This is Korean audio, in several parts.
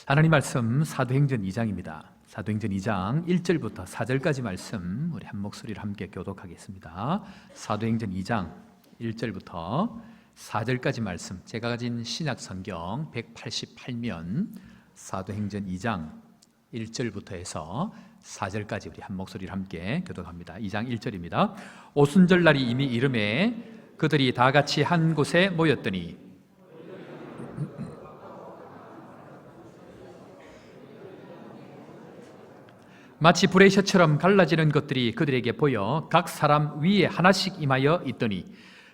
하나님 말씀 사도행전 2장입니다. 사도행전 2장 1절부터 4절까지 말씀 우리 한 목소리를 함께 교독하겠습니다. 사도행전 2장 1절부터 4절까지 말씀, 제가 가진 신약 성경 188면 사도행전 2장 1절부터 해서 4절까지 우리 한 목소리를 함께 교독합니다. 2장 1절입니다. 오순절날이 이미 이름에 그들이 다 같이 한 곳에 모였더니 마치 불의 혀처럼 갈라지는 것들이 그들에게 보여 각 사람 위에 하나씩 임하여 있더니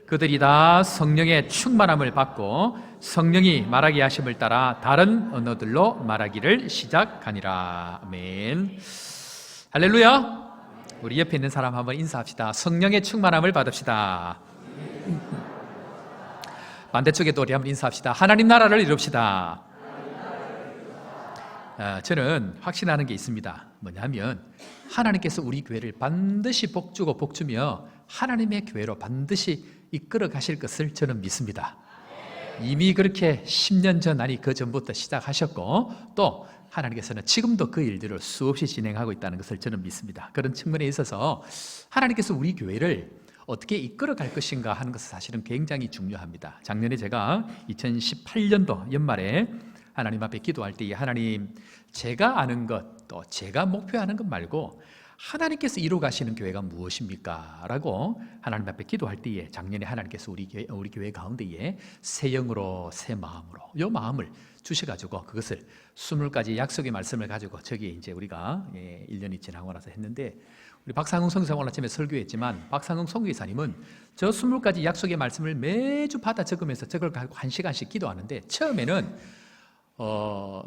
그들이 다 성령의 충만함을 받고 성령이 말하게 하심을 따라 다른 언어들로 말하기를 시작하니라. 아멘. 할렐루야. 우리 옆에 있는 사람 한번 인사합시다. 성령의 충만함을 받읍시다. 반대쪽에도 우리 한번 인사합시다. 하나님 나라를 이룹시다. 저는 확신하는 게 있습니다. 뭐냐면 하나님께서 우리 교회를 반드시 복주고 복주며 하나님의 교회로 반드시 이끌어 가실 것을 저는 믿습니다. 이미 그렇게 10년 전 아니 그 전부터 시작하셨고 또 하나님께서는 지금도 그 일들을 수없이 진행하고 있다는 것을 저는 믿습니다. 그런 측면에 있어서 하나님께서 우리 교회를 어떻게 이끌어 갈 것인가 하는 것은 사실은 굉장히 중요합니다. 작년에 제가 2018년도 연말에 하나님 앞에 기도할 때 하나님, 제가 아는 것, 또 제가 목표하는 것 말고 하나님께서 이루어 가시는 교회가 무엇입니까? 라고 하나님 앞에 기도할 때에 작년에 하나님께서 우리 교회 가운데에 새 영으로 새 마음으로 이 마음을 주셔가지고 그것을 20가지 약속의 말씀을 가지고 저기 이제 우리가 1년이 지나고 나서 했는데 우리 박상흥 성교사 오늘 아침에 설교했지만 박상흥 성교사님은 저 20가지 약속의 말씀을 매주 받아 적으면서 저걸 가지고 1시간씩 기도하는데 처음에는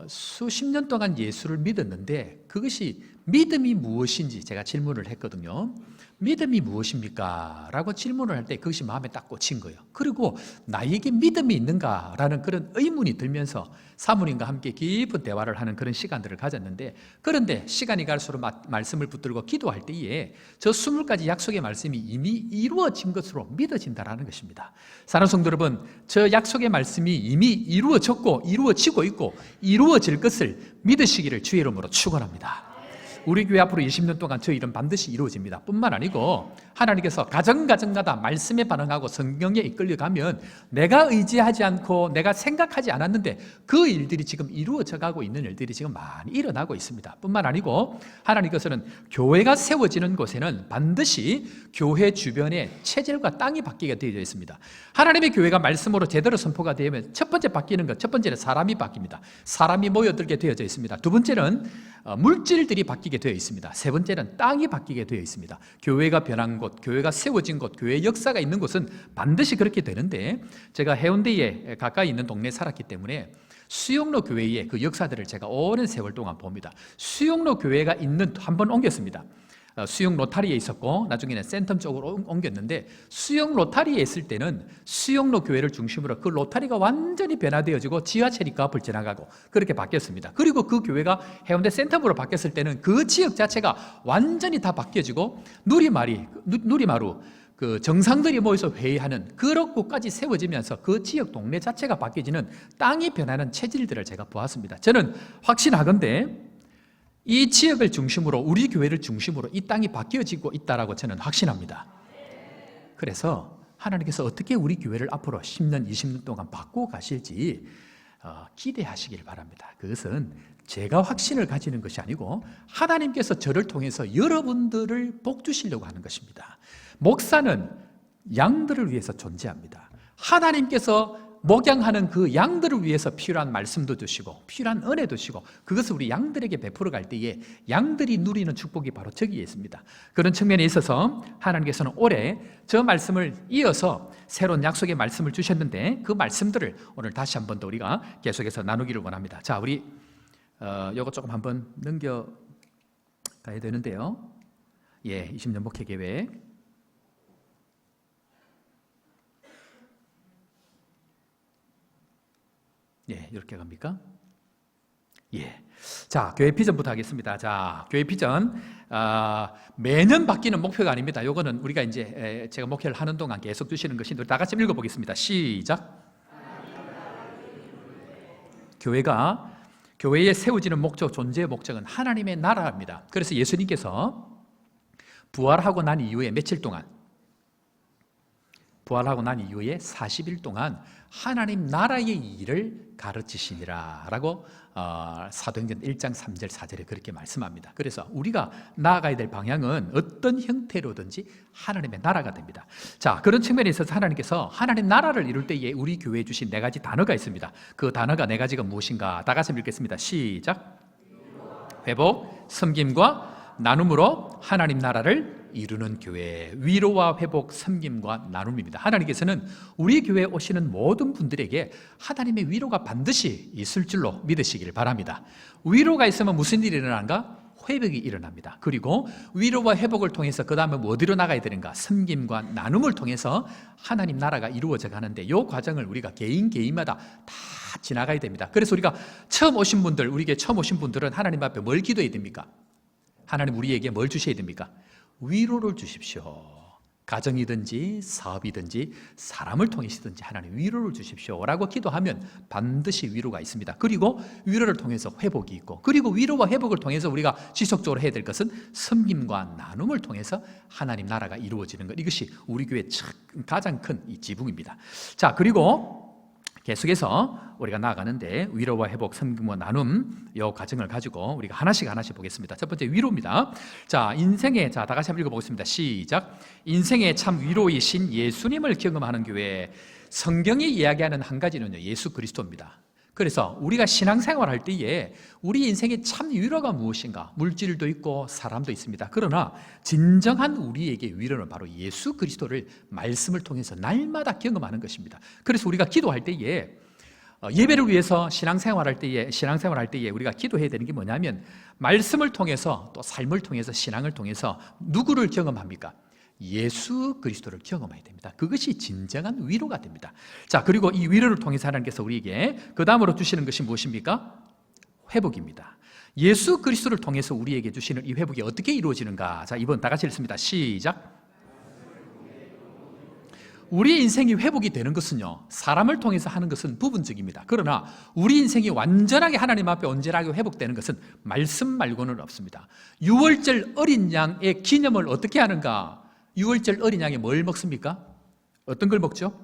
수십 년 동안 예수를 믿었는데 그것이 믿음이 무엇인지 제가 질문을 했거든요. 믿음이 무엇입니까? 라고 질문을 할 때 그것이 마음에 딱 꽂힌 거예요. 그리고 나에게 믿음이 있는가라는 그런 의문이 들면서 사모님과 함께 깊은 대화를 하는 그런 시간들을 가졌는데, 그런데 시간이 갈수록 말씀을 붙들고 기도할 때에 저 20가지 약속의 말씀이 이미 이루어진 것으로 믿어진다는 것입니다. 사랑하는 성도 여러분, 저 약속의 말씀이 이미 이루어졌고 이루어지고 있고 이루어질 것을 믿으시기를 주의 이름으로 축원합니다. 우리 교회 앞으로 20년 동안 저 일은 반드시 이루어집니다. 뿐만 아니고 하나님께서 가정가정마다 말씀에 반응하고 성경에 이끌려가면 내가 의지하지 않고 내가 생각하지 않았는데 그 일들이 지금 이루어져 가고 있는 일들이 지금 많이 일어나고 있습니다. 뿐만 아니고 하나님께서는 교회가 세워지는 곳에는 반드시 교회 주변에 체질과 땅이 바뀌게 되어 있습니다. 하나님의 교회가 말씀으로 제대로 선포가 되면 첫 번째 바뀌는 것, 첫 번째는 사람이 바뀝니다. 사람이 모여들게 되어져 있습니다. 두 번째는 물질들이 바뀌게 되어 있습니다. 세 번째는 땅이 바뀌게 되어 있습니다. 교회가 변한 곳, 교회가 세워진 곳, 교회의 역사가 있는 곳은 반드시 그렇게 되는데 제가 해운대에 가까이 있는 동네에 살았기 때문에 수영로 교회의 그 역사들을 제가 오랜 세월 동안 봅니다. 수영로 교회가 있는 한번 옮겼습니다. 수영 로타리에 있었고 나중에는 센텀 쪽으로 옮겼는데 수영 로타리에 있을 때는 수영로 교회를 중심으로 그 로타리가 완전히 변화되어지고 지하철이 그 앞을 지나가고 그렇게 바뀌었습니다. 그리고 그 교회가 해운대 센텀으로 바뀌었을 때는 그 지역 자체가 완전히 다 바뀌어지고 누리마루 그 정상들이 모여서 회의하는 그런 곳까지 세워지면서 그 지역 동네 자체가 바뀌어지는 땅이 변하는 체질들을 제가 보았습니다. 저는 확신하건대 이 지역을 중심으로 우리 교회를 중심으로 이 땅이 바뀌어지고 있다라고 저는 확신합니다. 그래서 하나님께서 어떻게 우리 교회를 앞으로 10년, 20년 동안 바꾸어 가실지 기대하시길 바랍니다. 그것은 제가 확신을 가지는 것이 아니고 하나님께서 저를 통해서 여러분들을 복주시려고 하는 것입니다. 목사는 양들을 위해서 존재합니다. 하나님께서 목양하는 그 양들을 위해서 필요한 말씀도 주시고 필요한 은혜도 주시고 그것을 우리 양들에게 베풀어 갈 때에 양들이 누리는 축복이 바로 저기에 있습니다. 그런 측면에 있어서 하나님께서는 올해 저 말씀을 이어서 새로운 약속의 말씀을 주셨는데 그 말씀들을 오늘 다시 한 번 더 우리가 계속해서 나누기를 원합니다. 자, 우리 요거 조금 한번 넘겨 가야 되는데요. 20년 목회 계획. 이렇게 갑니까? 자, 교회 비전부터 하겠습니다. 자, 교회 비전 매년 바뀌는 목표가 아닙니다. 요거는 우리가 이제 제가 목회를 하는 동안 계속 주시는 것인데 다 같이 읽어보겠습니다. 시작. 교회가 교회에 세워지는 목적, 존재의 목적은 하나님의 나라입니다. 그래서 예수님께서 부활하고 난 이후에 며칠 동안, 부활하고 난 이후에 40일 동안 하나님 나라의 일을 가르치시니라 라고 사도행전 1장 3절 4절에 그렇게 말씀합니다. 그래서 우리가 나아가야 될 방향은 어떤 형태로든지 하나님의 나라가 됩니다. 자, 그런 측면에 있어서 하나님께서 하나님 나라를 이룰 때에 우리 교회에 주신 4가지 단어가 있습니다. 그 단어가 4가지가 무엇인가? 다 같이 읽겠습니다. 시작. 회복, 섬김과 나눔으로 하나님 나라를 이루는 교회. 위로와 회복, 섬김과 나눔입니다. 하나님께서는 우리 교회에 오시는 모든 분들에게 하나님의 위로가 반드시 있을 줄로 믿으시길 바랍니다. 위로가 있으면 무슨 일이 일어나는가? 회복이 일어납니다. 그리고 위로와 회복을 통해서 그 다음에 어디로 나가야 되는가? 섬김과 나눔을 통해서 하나님 나라가 이루어져 가는데 이 과정을 우리가 개인마다 다 지나가야 됩니다. 그래서 우리가 처음 오신 분들, 우리에게 처음 오신 분들은 하나님 앞에 뭘 기도해야 됩니까? 하나님 우리에게 뭘 주셔야 됩니까? 위로를 주십시오. 가정이든지 사업이든지 사람을 통해서든지 하나님 위로를 주십시오 라고 기도하면 반드시 위로가 있습니다. 그리고 위로를 통해서 회복이 있고, 그리고 위로와 회복을 통해서 우리가 지속적으로 해야 될 것은 섬김과 나눔을 통해서 하나님 나라가 이루어지는 것. 이것이 우리 교회의 가장 큰 이 지붕입니다. 자, 그리고 계속해서 우리가 나아가는데 위로와 회복, 섬김과 나눔 이 과정을 가지고 우리가 하나씩 보겠습니다. 첫 번째 위로입니다. 자, 다 같이 한번 읽어보겠습니다. 시작. 인생의 참 위로이신 예수님을 경험하는 교회. 성경이 이야기하는 한 가지는요, 예수 그리스도입니다. 그래서 우리가 신앙생활 할 때에 우리 인생의 참 위로가 무엇인가? 물질도 있고 사람도 있습니다. 그러나 진정한 우리에게 위로는 바로 예수 그리스도를 말씀을 통해서 날마다 경험하는 것입니다. 그래서 우리가 기도할 때에 예배를 위해서 신앙생활 할 때에 우리가 기도해야 되는 게 뭐냐면 말씀을 통해서 또 삶을 통해서 신앙을 통해서 누구를 경험합니까? 예수 그리스도를 경험해야 됩니다. 그것이 진정한 위로가 됩니다. 자, 그리고 이 위로를 통해서 하나님께서 우리에게 그 다음으로 주시는 것이 무엇입니까? 회복입니다. 예수 그리스도를 통해서 우리에게 주시는 이 회복이 어떻게 이루어지는가? 자, 이번 다 같이 읽습니다. 시작. 우리 인생이 회복이 되는 것은요, 사람을 통해서 하는 것은 부분적입니다. 그러나 우리 인생이 완전하게 하나님 앞에 온전하게 회복되는 것은 말씀 말고는 없습니다. 유월절 어린 양의 기념을 어떻게 하는가? 유월절 어린 양이 뭘 먹습니까? 어떤 걸 먹죠?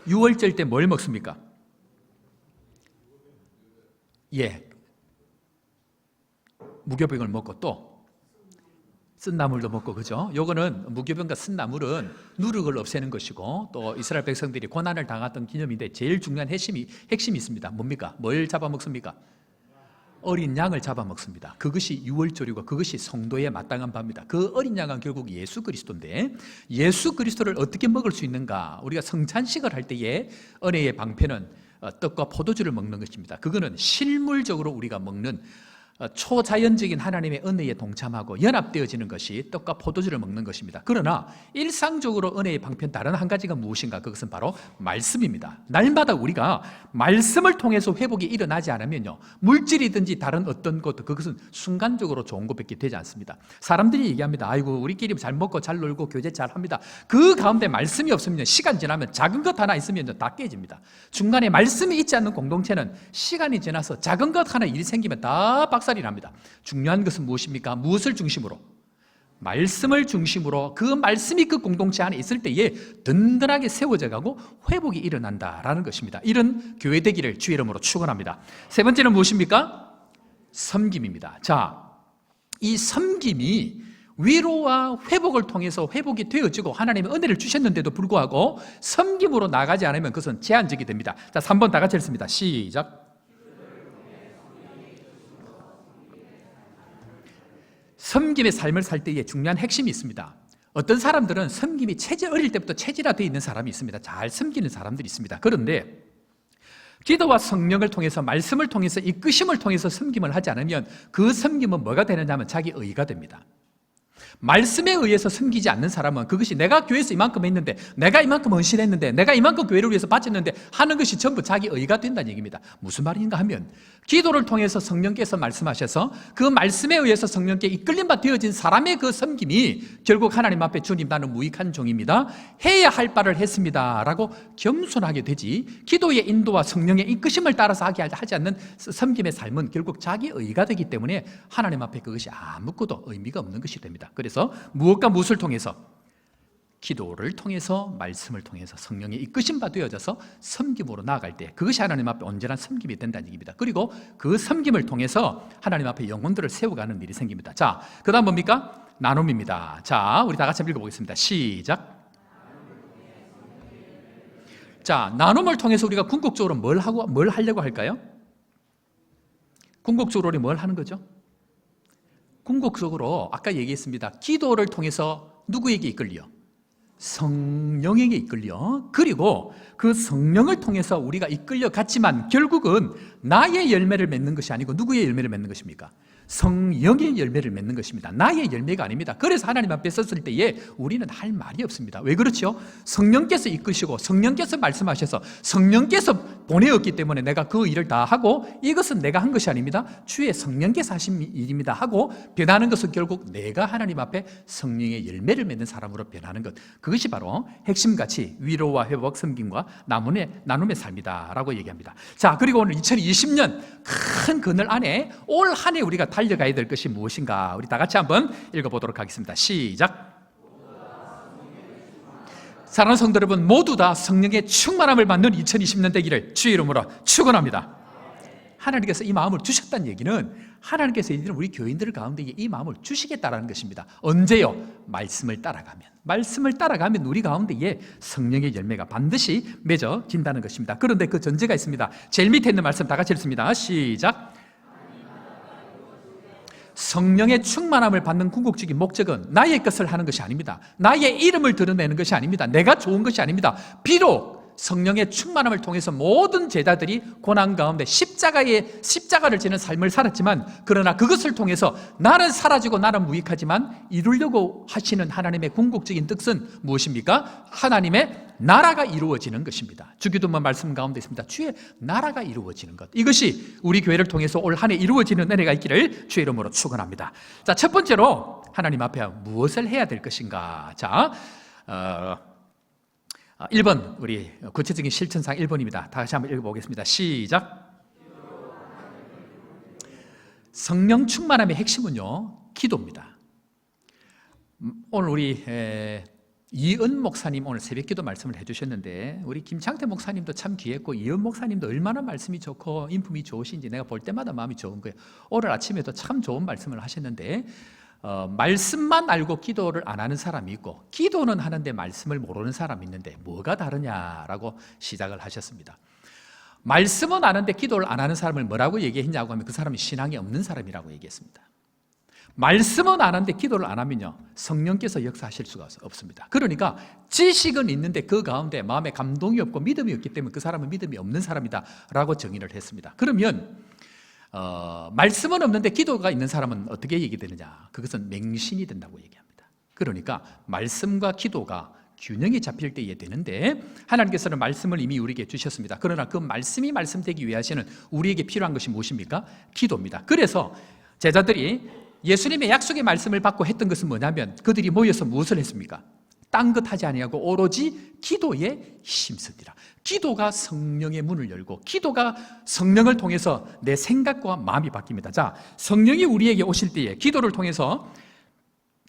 유월절 때 뭘 먹습니까? 예, 무교병을 먹고 또 쓴나물도 먹고, 그죠? 요거는 무교병과 쓴나물은 누룩을 없애는 것이고 또 이스라엘 백성들이 고난을 당했던 기념인데 제일 중요한 핵심이 있습니다. 뭡니까? 뭘 잡아먹습니까? 어린 양을 잡아먹습니다. 그것이 유월절이고 그것이 성도의 마땅한 바입니다. 그 어린 양은 결국 예수 그리스도인데 예수 그리스도를 어떻게 먹을 수 있는가? 우리가 성찬식을 할 때에 은혜의 방편은 떡과 포도주를 먹는 것입니다. 그거는 실물적으로 우리가 먹는 초자연적인 하나님의 은혜에 동참하고 연합되어지는 것이 떡과 포도주를 먹는 것입니다. 그러나 일상적으로 은혜의 방편 다른 한 가지가 무엇인가? 그것은 바로 말씀입니다. 날마다 우리가 말씀을 통해서 회복이 일어나지 않으면요, 물질이든지 다른 어떤 것도 그것은 순간적으로 좋은 것밖에 되지 않습니다. 사람들이 얘기합니다. 아이고, 우리끼리 잘 먹고 잘 놀고 교제 잘 합니다. 그 가운데 말씀이 없으면 시간 지나면 작은 것 하나 있으면 다 깨집니다. 중간에 말씀이 있지 않는 공동체는 시간이 지나서 작은 것 하나 일이 생기면 다 박살이 납니다. 중요한 것은 무엇입니까? 무엇을 중심으로? 말씀을 중심으로 그 말씀이 그 공동체 안에 있을 때에 든든하게 세워져 가고 회복이 일어난다라는 것입니다. 이런 교회 되기를 주의 이름으로 축원합니다. 세 번째는 무엇입니까? 섬김입니다. 자, 이 섬김이 위로와 회복을 통해서 회복이 되어지고 하나님의 은혜를 주셨는데도 불구하고 섬김으로 나가지 않으면 그것은 제한적이 됩니다. 자, 3번 다 같이 읽습니다. 시작. 섬김의 삶을 살 때에 중요한 핵심이 있습니다. 어떤 사람들은 섬김이 어릴 때부터 체질화되어 있는 사람이 있습니다. 잘 섬기는 사람들이 있습니다. 그런데 기도와 성령을 통해서 말씀을 통해서 이끄심을 통해서 섬김을 하지 않으면 그 섬김은 뭐가 되느냐 하면 자기 의가 됩니다. 말씀에 의해서 섬기지 않는 사람은 그것이 내가 교회에서 이만큼 했는데, 내가 이만큼 헌신했는데, 내가 이만큼 교회를 위해서 바쳤는데 하는 것이 전부 자기 의가 된다는 얘기입니다. 무슨 말인가 하면 기도를 통해서 성령께서 말씀하셔서 그 말씀에 의해서 성령께 이끌림 바 되어진 사람의 그 섬김이 결국 하나님 앞에 주님 나는 무익한 종입니다, 해야 할 바를 했습니다 라고 겸손하게 되지, 기도의 인도와 성령의 이끄심을 따라서 하지 않는 섬김의 삶은 결국 자기 의가 되기 때문에 하나님 앞에 그것이 아무것도 의미가 없는 것이 됩니다. 그래서 무엇과 무엇을 통해서? 기도를 통해서, 말씀을 통해서 성령의 이끄심 바 되어져서 섬김으로 나아갈 때 그것이 하나님 앞에 온전한 섬김이 된다는 얘기입니다. 그리고 그 섬김을 통해서 하나님 앞에 영혼들을 세워가는 일이 생깁니다. 자, 그 다음 뭡니까? 나눔입니다. 자, 우리 다 같이 한번 읽어보겠습니다. 시작. 자, 나눔을 통해서 우리가 궁극적으로 뭘 하려고 할까요? 궁극적으로 우리 뭘 하는 거죠? 궁극적으로 아까 얘기했습니다. 기도를 통해서 누구에게 이끌려? 성령에게 이끌려. 그리고 그 성령을 통해서 우리가 이끌려 갔지만 결국은 나의 열매를 맺는 것이 아니고 누구의 열매를 맺는 것입니까? 성령의 열매를 맺는 것입니다. 나의 열매가 아닙니다. 그래서 하나님 앞에 섰을 때에 우리는 할 말이 없습니다. 왜 그렇죠? 성령께서 이끄시고 성령께서 말씀하셔서 성령께서 보내었기 때문에 내가 그 일을 다 하고, 이것은 내가 한 것이 아닙니다, 주의 성령께서 하신 일입니다 하고 변하는 것은 결국 내가 하나님 앞에 성령의 열매를 맺는 사람으로 변하는 것, 그것이 바로 핵심가치, 위로와 회복, 섬김과 나눔의 삶이다 라고 얘기합니다. 자, 그리고 오늘 2020년 큰 그늘 안에 올 한 해 우리가 달려가야 될 것이 무엇인가, 우리 다 같이 한번 읽어보도록 하겠습니다. 시작. 사랑하는 성도 여러분, 모두 다 성령의 충만함을 받는 2020년 되기를 주의 이름으로 축원합니다. 하나님께서 이 마음을 주셨다는 얘기는 하나님께서 이제는 우리 교인들 가운데 이 마음을 주시겠다라는 것입니다. 언제요? 말씀을 따라가면 우리 가운데에 성령의 열매가 반드시 맺어진다는 것입니다. 그런데 그 전제가 있습니다. 제일 밑에 있는 말씀 다 같이 읽습니다. 시작. 성령의 충만함을 받는 궁극적인 목적은 나의 것을 하는 것이 아닙니다. 나의 이름을 드러내는 것이 아닙니다. 내가 좋은 것이 아닙니다. 비록 성령의 충만함을 통해서 모든 제자들이 고난 가운데 십자가를 지는 삶을 살았지만, 그러나 그것을 통해서 나는 사라지고 나는 무익하지만 이루려고 하시는 하나님의 궁극적인 뜻은 무엇입니까? 하나님의 나라가 이루어지는 것입니다. 주기도문 말씀 가운데 있습니다. 주의 나라가 이루어지는 것, 이것이 우리 교회를 통해서 올 한 해 이루어지는 은혜가 있기를 주의 이름으로 축원합니다. 자, 첫 번째로 하나님 앞에 무엇을 해야 될 것인가. 자, 1번, 우리 구체적인 실천상 1번입니다. 다시 한번 읽어보겠습니다. 시작. 성령 충만함의 핵심은요, 기도입니다. 오늘 우리 이은 목사님 오늘 새벽기도 말씀을 해주셨는데, 우리 김창태 목사님도 참 귀했고 이은 목사님도 얼마나 말씀이 좋고 인품이 좋으신지 내가 볼 때마다 마음이 좋은 거예요. 오늘 아침에도 참 좋은 말씀을 하셨는데, 말씀만 알고 기도를 안 하는 사람이 있고 기도는 하는데 말씀을 모르는 사람이 있는데 뭐가 다르냐라고 시작을 하셨습니다. 말씀은 아는데 기도를 안 하는 사람을 뭐라고 얘기했냐고 하면 그 사람이 신앙이 없는 사람이라고 얘기했습니다. 말씀은 아는데 기도를 안 하면요, 성령께서 역사하실 수가 없습니다. 그러니까 지식은 있는데 그 가운데 마음에 감동이 없고 믿음이 없기 때문에 그 사람은 믿음이 없는 사람이다 라고 정의를 했습니다. 그러면 말씀은 없는데 기도가 있는 사람은 어떻게 얘기되느냐? 그것은 맹신이 된다고 얘기합니다. 그러니까 말씀과 기도가 균형이 잡힐 때에 되는데, 하나님께서는 말씀을 이미 우리에게 주셨습니다. 그러나 그 말씀이 말씀되기 위해 하시는 우리에게 필요한 것이 무엇입니까? 기도입니다. 그래서 제자들이 예수님의 약속의 말씀을 받고 했던 것은 뭐냐면, 그들이 모여서 무엇을 했습니까? 딴 것 하지 아니하고 오로지 기도에 힘쓰니라. 기도가 성령의 문을 열고, 기도가 성령을 통해서 내 생각과 마음이 바뀝니다. 자, 성령이 우리에게 오실 때에, 기도를 통해서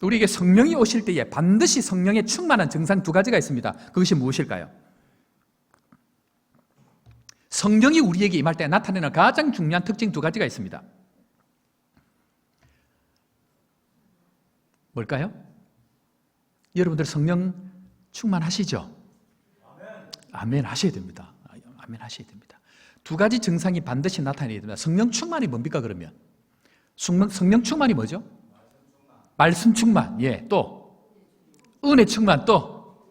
우리에게 성령이 오실 때에 반드시 성령의 충만한 증상 두 가지가 있습니다. 그것이 무엇일까요? 성령이 우리에게 임할 때 나타내는 가장 중요한 특징 두 가지가 있습니다. 뭘까요? 여러분들 성령 충만하시죠? 아멘 하셔야 됩니다. 아멘 하셔야 됩니다. 두 가지 증상이 반드시 나타나야 됩니다. 성령 충만이 뭡니까 그러면? 성령 충만이 뭐죠? 말씀 충만. 예, 또 은혜 충만, 또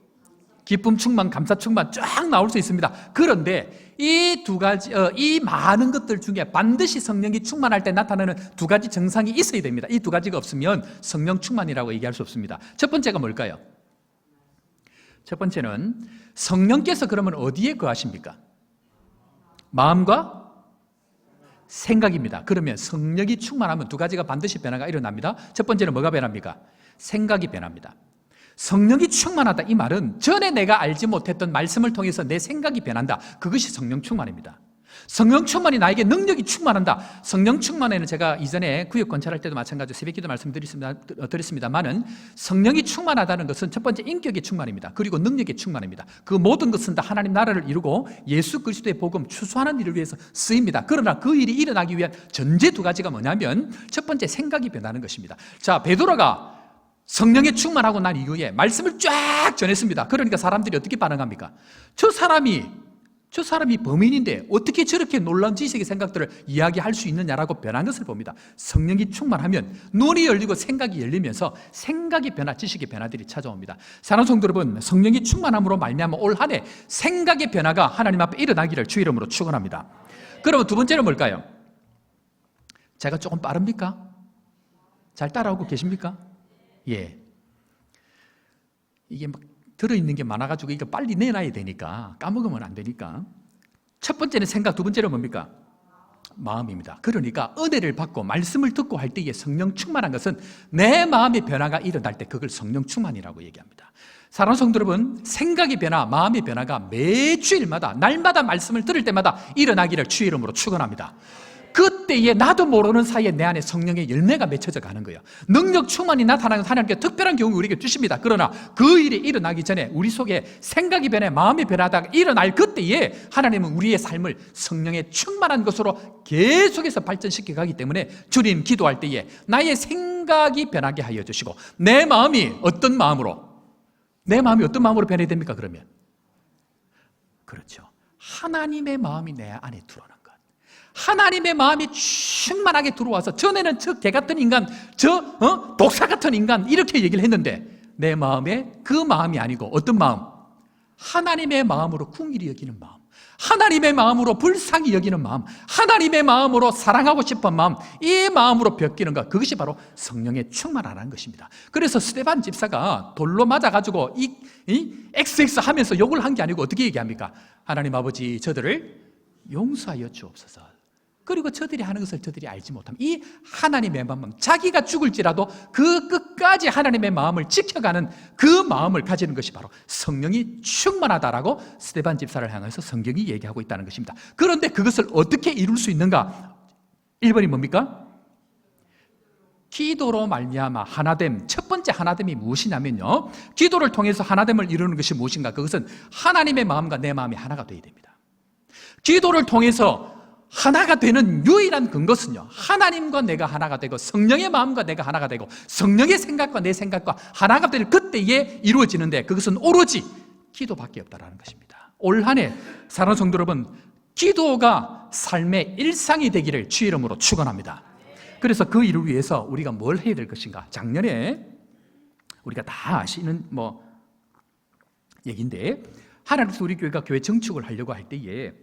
기쁨 충만, 감사 충만 쫙 나올 수 있습니다. 그런데 이 두 가지, 이 많은 것들 중에 반드시 성령이 충만할 때 나타나는 두 가지 증상이 있어야 됩니다. 이 두 가지가 없으면 성령 충만이라고 얘기할 수 없습니다. 첫 번째가 뭘까요? 첫 번째는 성령께서 그러면 어디에 거하십니까? 마음과 생각입니다. 그러면 성령이 충만하면 두 가지가 반드시 변화가 일어납니다. 첫 번째는 뭐가 변합니까? 생각이 변합니다. 성령이 충만하다 이 말은 전에 내가 알지 못했던 말씀을 통해서 내 생각이 변한다. 그것이 성령 충만입니다. 성령 충만이 나에게 능력이 충만한다. 성령 충만에는 제가 이전에 구역 권찰할 때도 마찬가지로 새벽기도 말씀드렸습니다만은 성령이 충만하다는 것은 첫 번째 인격의 충만입니다. 그리고 능력의 충만입니다. 그 모든 것은 다 하나님 나라를 이루고 예수 그리스도의 복음 추수하는 일을 위해서 쓰입니다. 그러나 그 일이 일어나기 위한 전제 두 가지가 뭐냐면 첫 번째 생각이 변하는 것입니다. 자, 베드로가 성령에 충만하고 난 이후에 말씀을 쫙 전했습니다. 그러니까 사람들이 어떻게 반응합니까? 저 사람이 범인인데 어떻게 저렇게 놀라운 지식의 생각들을 이야기할 수 있느냐라고 변한 것을 봅니다. 성령이 충만하면 눈이 열리고 생각이 열리면서 생각의 변화, 지식의 변화들이 찾아옵니다. 사랑하는 성도 여러분, 성령이 충만함으로 말미암아 올 한 해 생각의 변화가 하나님 앞에 일어나기를 주 이름으로 축원합니다. 그러면 두 번째는 뭘까요? 제가 조금 빠릅니까? 잘 따라오고 계십니까? 예. 이게 막 들어있는 게 많아가지고 이거 빨리 내놔야 되니까 까먹으면 안 되니까. 첫 번째는 생각, 두 번째는 뭡니까? 마음입니다. 그러니까 은혜를 받고 말씀을 듣고 할 때에 성령 충만한 것은 내 마음의 변화가 일어날 때 그걸 성령 충만이라고 얘기합니다. 사랑하는 성도 여러분, 생각의 변화, 마음의 변화가 매주일마다 날마다 말씀을 들을 때마다 일어나기를 주의 이름으로 축원합니다. 그때에 나도 모르는 사이에 내 안에 성령의 열매가 맺혀져 가는 거예요. 능력 충만이 나타나는 하나님께 특별한 경우 우리에게 주십니다. 그러나 그 일이 일어나기 전에 우리 속에 생각이 변해 마음이 변하다가 일어날 그때에 하나님은 우리의 삶을 성령의 충만한 것으로 계속해서 발전시켜 가기 때문에 주님 기도할 때에 나의 생각이 변하게 하여 주시고 내 마음이 어떤 마음으로 변해야 됩니까? 그러면 그렇죠. 하나님의 마음이 내 안에 들어오는 것. 하나님의 마음이 충만하게 들어와서 전에는 저 개 같은 인간, 독사 같은 인간 이렇게 얘기를 했는데 내 마음에 그 마음이 아니고 어떤 마음? 하나님의 마음으로 긍휼히 여기는 마음, 하나님의 마음으로 불쌍히 여기는 마음, 하나님의 마음으로 사랑하고 싶은 마음, 이 마음으로 바뀌는 것, 그것이 바로 성령의 충만하라는 것입니다. 그래서 스데반 집사가 돌로 맞아가지고 XX 하면서 욕을 한 게 아니고 어떻게 얘기합니까? 하나님 아버지 저들을 용서하여 주옵소서. 그리고 저들이 하는 것을 저들이 알지 못함. 이 하나님의 마음, 자기가 죽을지라도 그 끝까지 하나님의 마음을 지켜가는 그 마음을 가지는 것이 바로 성령이 충만하다라고 스데반 집사를 향해서 성경이 얘기하고 있다는 것입니다. 그런데 그것을 어떻게 이룰 수 있는가? 1번이 뭡니까? 기도로 말미암아 하나됨. 첫 번째 하나됨이 무엇이냐면요, 기도를 통해서 하나됨을 이루는 것이 무엇인가? 그것은 하나님의 마음과 내 마음이 하나가 되어야 됩니다. 기도를 통해서 하나가 되는 유일한 근거는요, 하나님과 내가 하나가 되고 성령의 마음과 내가 하나가 되고 성령의 생각과 내 생각과 하나가 되는 그때에 이루어지는데 그것은 오로지 기도밖에 없다는 것입니다. 올 한 해 사랑하는 성도 여러분, 기도가 삶의 일상이 되기를 주의 이름으로 축원합니다. 그래서 그 일을 위해서 우리가 뭘 해야 될 것인가? 작년에 우리가 다 아시는 얘기인데, 하나님께서 우리 교회가 교회 정축을 하려고 할 때에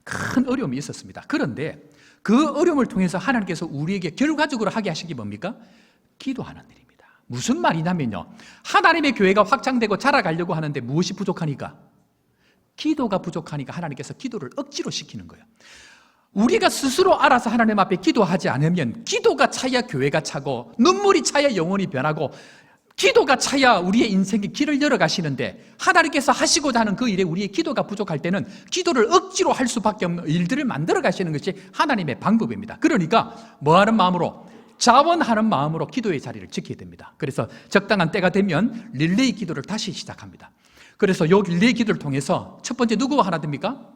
큰 어려움이 있었습니다. 그런데 그 어려움을 통해서 하나님께서 우리에게 결과적으로 하게 하신 게 뭡니까? 기도하는 일입니다. 무슨 말이냐면요, 하나님의 교회가 확장되고 자라가려고 하는데 무엇이 부족하니까? 기도가 부족하니까 하나님께서 기도를 억지로 시키는 거예요. 우리가 스스로 알아서 하나님 앞에 기도하지 않으면 기도가 차야 교회가 차고, 눈물이 차야 영혼이 변하고, 기도가 차야 우리의 인생의 길을 열어가시는데, 하나님께서 하시고자 하는 그 일에 우리의 기도가 부족할 때는 기도를 억지로 할 수밖에 없는 일들을 만들어 가시는 것이 하나님의 방법입니다. 그러니까 뭐하는 마음으로? 자원하는 마음으로 기도의 자리를 지켜야 됩니다. 그래서 적당한 때가 되면 릴레이 기도를 다시 시작합니다. 그래서 이 릴레이 기도를 통해서 첫 번째 누구와 하나 됩니까?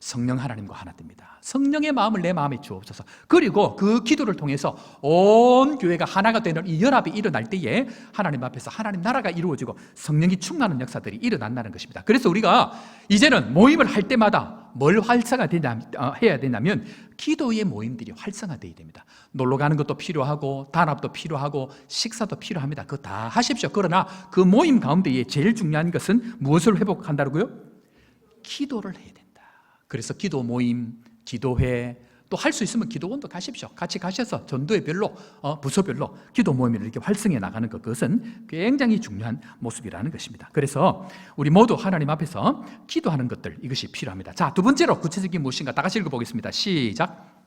성령 하나님과 하나 됩니다. 성령의 마음을 내 마음에 주옵소서. 그리고 그 기도를 통해서 온 교회가 하나가 되는 이 연합이 일어날 때에 하나님 앞에서 하나님 나라가 이루어지고 성령이 충만한 역사들이 일어난다는 것입니다. 그래서 우리가 이제는 모임을 할 때마다 뭘 해야 되냐면 기도의 모임들이 활성화되어야 됩니다. 놀러 가는 것도 필요하고 단합도 필요하고 식사도 필요합니다. 그거 다 하십시오. 그러나 그 모임 가운데에 제일 중요한 것은 무엇을 회복한다고요? 기도를 해야 된다. 그래서 기도 모임, 기도회, 또 할 수 있으면 기도원도 가십시오. 같이 가셔서 전도회별로, 부서별로 기도 모임을 이렇게 활성해 나가는 것, 그것은 굉장히 중요한 모습이라는 것입니다. 그래서 우리 모두 하나님 앞에서 기도하는 것들, 이것이 필요합니다. 자, 두 번째로 구체적인 무엇인가 다 같이 읽어보겠습니다. 시작.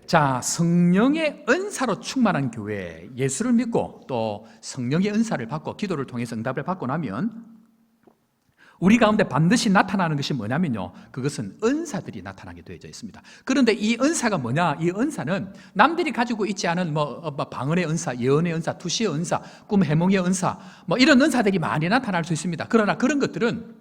자, 성령의 은사로 충만한 교회, 예수를 믿고 또 성령의 은사를 받고 기도를 통해서 응답을 받고 나면 우리 가운데 반드시 나타나는 것이 뭐냐면요, 그것은 은사들이 나타나게 되어져 있습니다. 그런데 이 은사가 뭐냐? 이 은사는 남들이 가지고 있지 않은 방언의 은사, 예언의 은사, 투시의 은사, 꿈 해몽의 은사, 이런 은사들이 많이 나타날 수 있습니다. 그러나 그런 것들은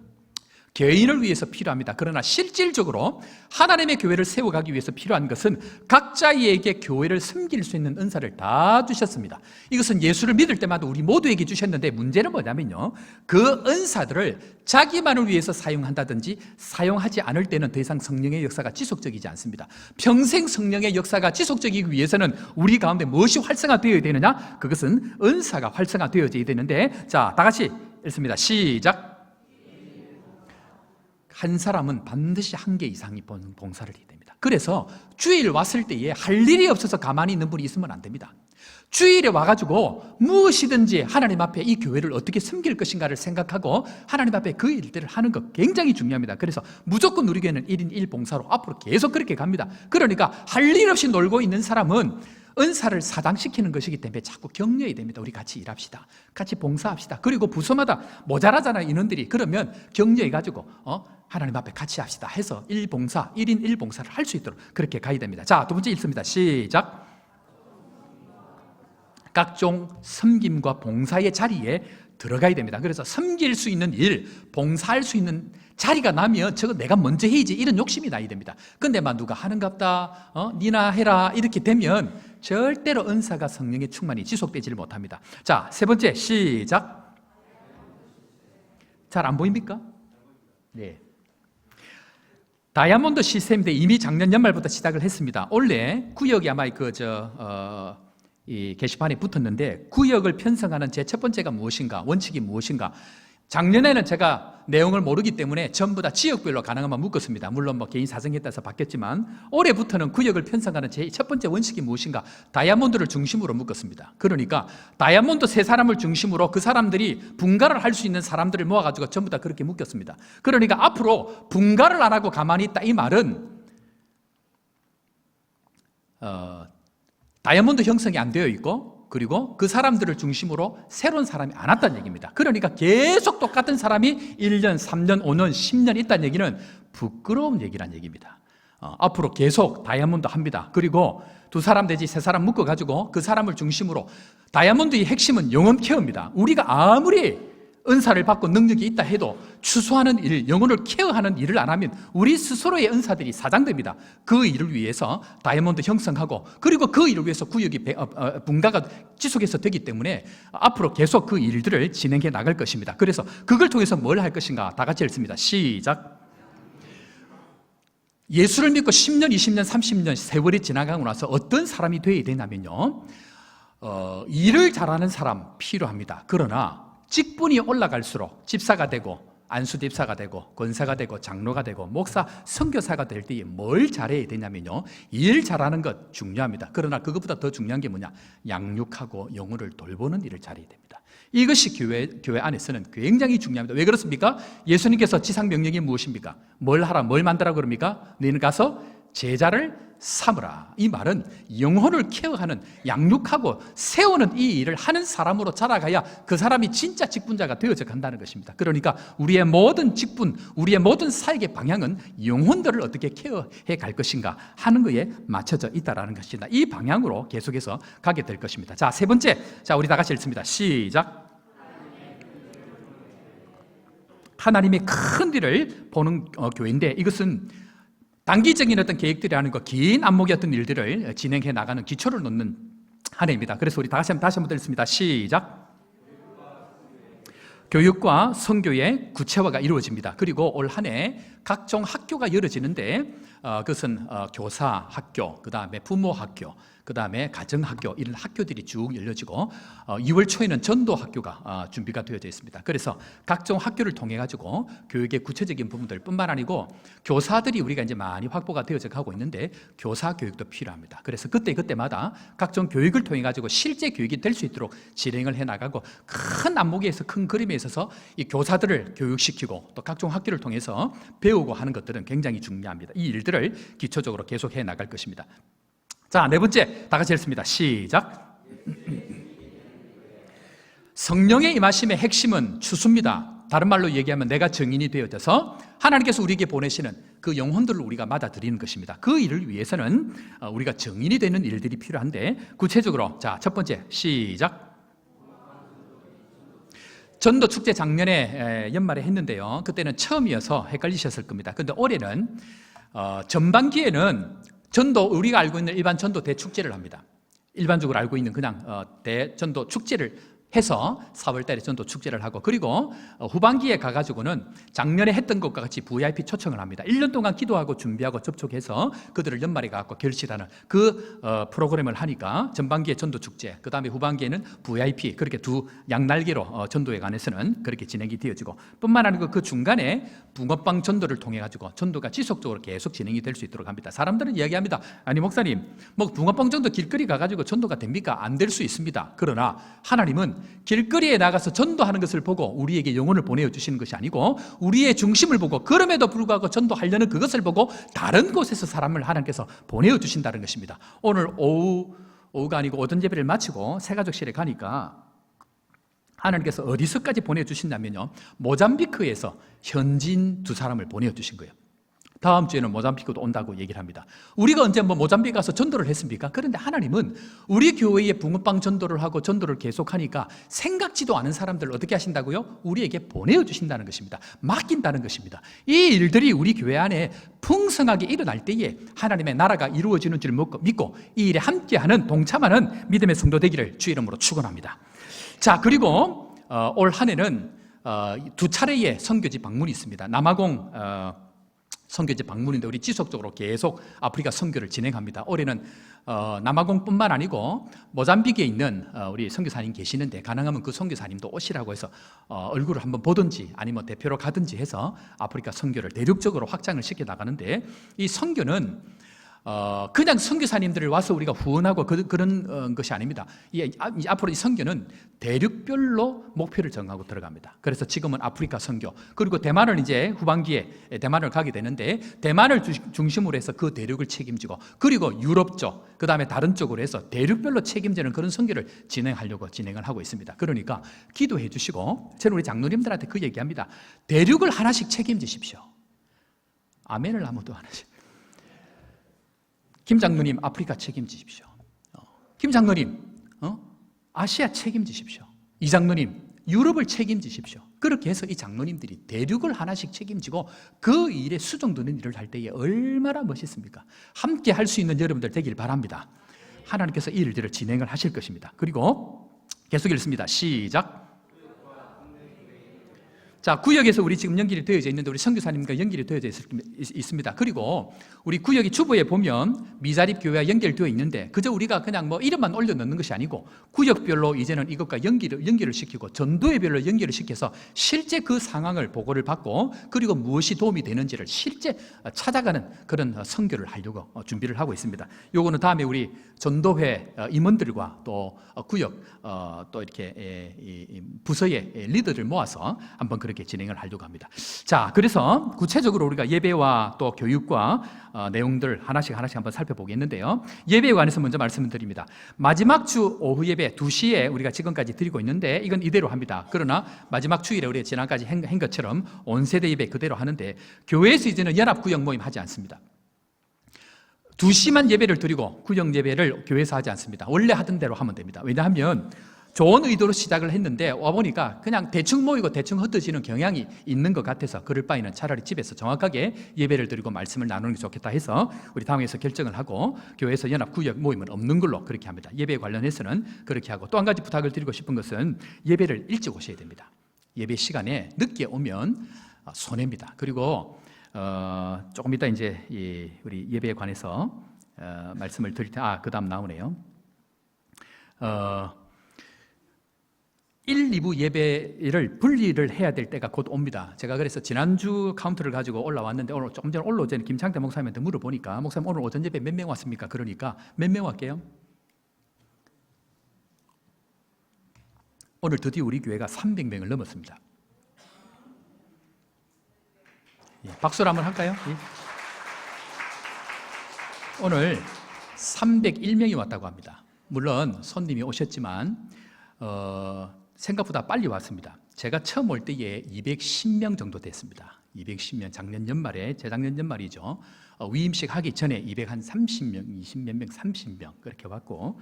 개인을 위해서 필요합니다. 그러나 실질적으로 하나님의 교회를 세워가기 위해서 필요한 것은 각자에게 교회를 섬길 수 있는 은사를 다 주셨습니다. 이것은 예수를 믿을 때마다 우리 모두에게 주셨는데, 문제는 뭐냐면요, 그 은사들을 자기만을 위해서 사용한다든지 사용하지 않을 때는 더 이상 성령의 역사가 지속적이지 않습니다. 평생 성령의 역사가 지속적이기 위해서는 우리 가운데 무엇이 활성화되어야 되느냐? 그것은 은사가 활성화되어져야 되는데, 자, 다 같이 읽습니다. 시작. 한 사람은 반드시 한 개 이상이 봉사를 해야 됩니다. 그래서 주일 왔을 때에 할 일이 없어서 가만히 있는 분이 있으면 안 됩니다. 주일에 와가지고 무엇이든지 하나님 앞에 이 교회를 어떻게 섬길 것인가를 생각하고 하나님 앞에 그 일들을 하는 것 굉장히 중요합니다. 그래서 무조건 우리 교회는 1인 1봉사로 앞으로 계속 그렇게 갑니다. 그러니까 할 일 없이 놀고 있는 사람은 은사를 사장시키는 것이기 때문에 자꾸 격려해야 됩니다. 우리 같이 일합시다. 같이 봉사합시다. 그리고 부서마다 모자라잖아요, 인원들이. 그러면 격려해가지고 하나님 앞에 같이 합시다 해서 1봉사, 1인 1봉사를 할 수 있도록 그렇게 가야 됩니다. 자, 두 번째 읽습니다. 시작. 각종 섬김과 봉사의 자리에 들어가야 됩니다. 그래서 섬길 수 있는 일, 봉사할 수 있는 자리가 나면 저거 내가 먼저 해야지, 이런 욕심이 나야 됩니다. 근데 막 누가 하는갑다, 니나 해라, 이렇게 되면 절대로 은사가 성령의 충만이 지속되지를 못합니다. 자, 세 번째, 시작. 잘 안 보입니까? 네. 다이아몬드 시스템인데 이미 작년 연말부터 시작을 했습니다. 원래 구역이 아마 이 게시판에 붙었는데, 구역을 편성하는 제 첫 번째가 무엇인가, 원칙이 무엇인가. 작년에는 제가 내용을 모르기 때문에 전부 다 지역별로 가능하면 묶었습니다. 물론 개인 사정에 따라서 바뀌었지만, 올해부터는 구역을 편성하는 제 첫 번째 원칙이 무엇인가, 다이아몬드를 중심으로 묶었습니다. 그러니까 다이아몬드 세 사람을 중심으로 그 사람들이 분가를 할 수 있는 사람들을 모아가지고 전부 다 그렇게 묶였습니다. 그러니까 앞으로 분가를 안 하고 가만히 있다, 이 말은 다이아몬드 형성이 안 되어 있고, 그리고 그 사람들을 중심으로 새로운 사람이 안 왔다는 얘기입니다. 그러니까 계속 똑같은 사람이 1년, 3년, 5년, 10년 있다는 얘기는 부끄러운 얘기란 얘기입니다. 앞으로 계속 다이아몬드 합니다. 그리고 두 사람 내지 세 사람 묶어가지고 그 사람을 중심으로, 다이아몬드의 핵심은 영혼 케어입니다. 우리가 아무리 은사를 받고 능력이 있다 해도 추수하는 일, 영혼을 케어하는 일을 안 하면 우리 스스로의 은사들이 사장됩니다. 그 일을 위해서 다이아몬드 형성하고, 그리고 그 일을 위해서 구역이 분가가 지속해서 되기 때문에 앞으로 계속 그 일들을 진행해 나갈 것입니다. 그래서 그걸 통해서 뭘 할 것인가, 다 같이 읽습니다. 시작. 예수를 믿고 10년, 20년, 30년 세월이 지나가고 나서 어떤 사람이 되어야 되냐면요, 일을 잘하는 사람 필요합니다. 그러나 직분이 올라갈수록 집사가 되고 안수집사가 되고 권사가 되고 장로가 되고 목사, 선교사가 될 때에 뭘 잘해야 되냐면요, 일 잘하는 것 중요합니다. 그러나 그것보다 더 중요한 게 뭐냐, 양육하고 영혼을 돌보는 일을 잘해야 됩니다. 이것이 교회 안에서는 굉장히 중요합니다. 왜 그렇습니까? 예수님께서 지상명령이 무엇입니까? 뭘 하라, 뭘 만들라 그럽니까? 너희는 가서 제자를 삼으라. 이 말은 영혼을 케어하는, 양육하고 세우는 이 일을 하는 사람으로 자라가야 그 사람이 진짜 직분자가 되어져 간다는 것입니다. 그러니까 우리의 모든 직분, 우리의 모든 사역의 방향은 영혼들을 어떻게 케어해 갈 것인가 하는 것에 맞춰져 있다는 것이다. 이 방향으로 계속해서 가게 될 것입니다. 자, 세 번째, 자, 우리 다 같이 읽습니다. 시작. 하나님의 큰 일을 보는 교회인데, 이것은 단기적인 어떤 계획들이 아닌 것, 긴 안목의 어떤 일들을 진행해 나가는 기초를 놓는 한 해입니다. 그래서 우리 다시 한번 읽습니다. 시작. 교육과 선교의 구체화가 이루어집니다. 그리고 올 한 해 각종 학교가 열어지는데 그것은 교사 학교, 그 다음에 부모 학교, 그 다음에 가정학교, 이런 학교들이 쭉 열려지고 2월 초에는 전도 학교가 준비가 되어져 있습니다. 그래서 각종 학교를 통해 가지고 교육의 구체적인 부분들 뿐만 아니고 교사들이 우리가 이제 많이 확보가 되어져 가고 있는데 교사 교육도 필요합니다. 그래서 그때마다 각종 교육을 통해 가지고 실제 교육이 될 수 있도록 진행을 해 나가고, 큰 안목에서, 큰 그림에 있어서 이 교사들을 교육시키고 또 각종 학교를 통해서 배우고 하는 것들은 굉장히 중요합니다. 이 일들을 기초적으로 계속해 나갈 것입니다. 자, 네 번째, 다 같이 읽습니다. 시작. 성령의 임하심의 핵심은 추수입니다. 다른 말로 얘기하면 내가 증인이 되어져서 하나님께서 우리에게 보내시는 그 영혼들을 우리가 맞아들이는 것입니다. 그 일을 위해서는 우리가 증인이 되는 일들이 필요한데, 구체적으로 자, 첫 번째, 시작. 전도 축제 작년에 연말에 했는데요. 그때는 처음이어서 헷갈리셨을 겁니다. 그런데 올해는 전반기에는 전도, 우리가 알고 있는 일반 전도 대축제를 합니다. 일반적으로 알고 있는 그냥 대전도 축제를 해서 4월 달에 전도 축제를 하고, 그리고 후반기에 가가지고는 작년에 했던 것과 같이 VIP 초청을 합니다. 1년 동안 기도하고 준비하고 접촉해서 그들을 연말에 가고 결실하는 그 프로그램을 하니까 전반기에 전도 축제, 그 다음에 후반기에는 VIP, 그렇게 두 양날개로 전도에 관해서는 그렇게 진행이 되어지고, 뿐만 아니고 그 중간에 붕어빵 전도를 통해 가지고 전도가 지속적으로 계속 진행이 될 수 있도록 합니다. 사람들은 이야기합니다. 아니 목사님, 뭐 붕어빵 전도 길거리 가가지고 전도가 됩니까? 안 될 수 있습니다. 그러나 하나님은 길거리에 나가서 전도하는 것을 보고 우리에게 영혼을 보내주시는 것이 아니고, 우리의 중심을 보고 그럼에도 불구하고 전도하려는 그것을 보고 다른 곳에서 사람을 하나님께서 보내주신다는 것입니다. 오늘 오후가 아니고 오전 예배를 마치고 새가족실에 가니까 하나님께서 어디서까지 보내주신다면요, 모잠비크에서 현지인 2사람을 보내주신 거예요. 다음 주에는 모잠비크도 온다고 얘기를 합니다. 우리가 언제 모잠비크 가서 전도를 했습니까? 그런데 하나님은 우리 교회에 붕어빵 전도를 하고 전도를 계속하니까 생각지도 않은 사람들을 어떻게 하신다고요? 우리에게 보내주신다는 것입니다. 맡긴다는 것입니다. 이 일들이 우리 교회 안에 풍성하게 일어날 때에 하나님의 나라가 이루어지는 줄 믿고 이 일에 함께하는, 동참하는 믿음의 성도 되기를 주 이름으로 축원합니다. 자, 그리고 올 한 해는 2차례의 선교지 방문이 있습니다. 남아공 선교지 방문인데 우리 지속적으로 계속 아프리카 선교를 진행합니다. 올해는 남아공뿐만 아니고 모잠비크에 있는 우리 선교사님 계시는데, 가능하면 그 선교사님도 오시라고 해서 얼굴을 한번 보든지 아니면 대표로 가든지 해서 아프리카 선교를 대륙적으로 확장을 시켜 나가는데, 이 선교는 그냥 선교사님들을 와서 우리가 후원하고 그런 것이 아닙니다. 앞으로 이 선교는 대륙별로 목표를 정하고 들어갑니다. 그래서 지금은 아프리카 선교, 그리고 대만을 이제 후반기에 대만을 가게 되는데, 대만을 중심으로 해서 그 대륙을 책임지고, 그리고 유럽 쪽, 그 다음에 다른 쪽으로 해서 대륙별로 책임지는 그런 선교를 진행을 하고 있습니다. 그러니까 기도해 주시고, 저는 우리 장로님들한테 그 얘기합니다. 대륙을 하나씩 책임지십시오. 아멘을 아무도 안 하시죠. 김 장로님 아프리카 책임지십시오. 김 장로님 아시아 책임지십시오. 이 장로님 유럽을 책임지십시오. 그렇게 해서 이 장로님들이 대륙을 하나씩 책임지고 그 일에 수정되는 일을 할 때에 얼마나 멋있습니까? 함께 할 수 있는 여러분들 되길 바랍니다. 하나님께서 이 일들을 진행을 하실 것입니다. 그리고 계속 읽습니다. 시작. 자, 구역에서 우리 지금 연결이 되어져 있는데 우리 선교사님과 연결이 되어져 있습니다. 그리고 우리 구역의 주보에 보면 미자립 교회와 연결되어 있는데, 그저 우리가 그냥 이름만 올려놓는 것이 아니고 구역별로 이제는 이것과 연결을 시키고 전도회별로 연결을 시켜서 실제 그 상황을 보고를 받고, 그리고 무엇이 도움이 되는지를 실제 찾아가는 그런 선교를 하려고 준비를 하고 있습니다. 요거는 다음에 우리 전도회 임원들과 또 구역 또 이렇게 부서의 리더를 모아서 한번 그렇게 진행을 하려고 합니다. 자, 그래서 구체적으로 우리가 예배와 또 교육과 내용들 하나씩 한번 살펴보겠는데요. 예배에 관해서 먼저 말씀을 드립니다. 마지막 주 오후 예배 2시에 우리가 지금까지 드리고 있는데, 이건 이대로 합니다. 그러나 마지막 주일에 우리가 지난까지 한 것처럼 온세대 예배 그대로 하는데, 교회에서 이제는 연합구역 모임 하지 않습니다. 2시만 예배를 드리고 구역 예배를 교회에서 하지 않습니다. 원래 하던 대로 하면 됩니다. 왜냐하면 좋은 의도로 시작을 했는데 와보니까 그냥 대충 모이고 대충 흩어지는 경향이 있는 것 같아서, 그럴 바에는 차라리 집에서 정확하게 예배를 드리고 말씀을 나누는 게 좋겠다 해서 우리 당회에서 결정을 하고 교회에서 연합구역 모임은 없는 걸로 그렇게 합니다. 예배에 관련해서는 그렇게 하고, 또 한 가지 부탁을 드리고 싶은 것은 예배를 일찍 오셔야 됩니다. 예배 시간에 늦게 오면 손해입니다. 그리고 조금 이따 이제 우리 예배에 관해서 말씀을 드릴 때, 그 다음 나오네요. 1, 2부 예배를 분리를 해야 될 때가 곧 옵니다. 제가 그래서 지난주 카운트를 가지고 올라왔는데, 오늘 조금 전에 올라오전에 김창태 목사님한테 물어보니까, 목사님 오늘 오전 예배 몇 명 왔습니까? 그러니까 몇 명 왔게요? 오늘 드디어 우리 교회가 300명을 넘었습니다. 박수를 한번 할까요? 오늘 301명이 왔다고 합니다. 물론 손님이 오셨지만 생각보다 빨리 왔습니다. 제가 처음 올 때에 210명 정도 됐습니다. 210명, 작년 연말에, 재작년 연말이죠. 위임식 하기 전에 230명, 20몇 명, 30명 그렇게 왔고,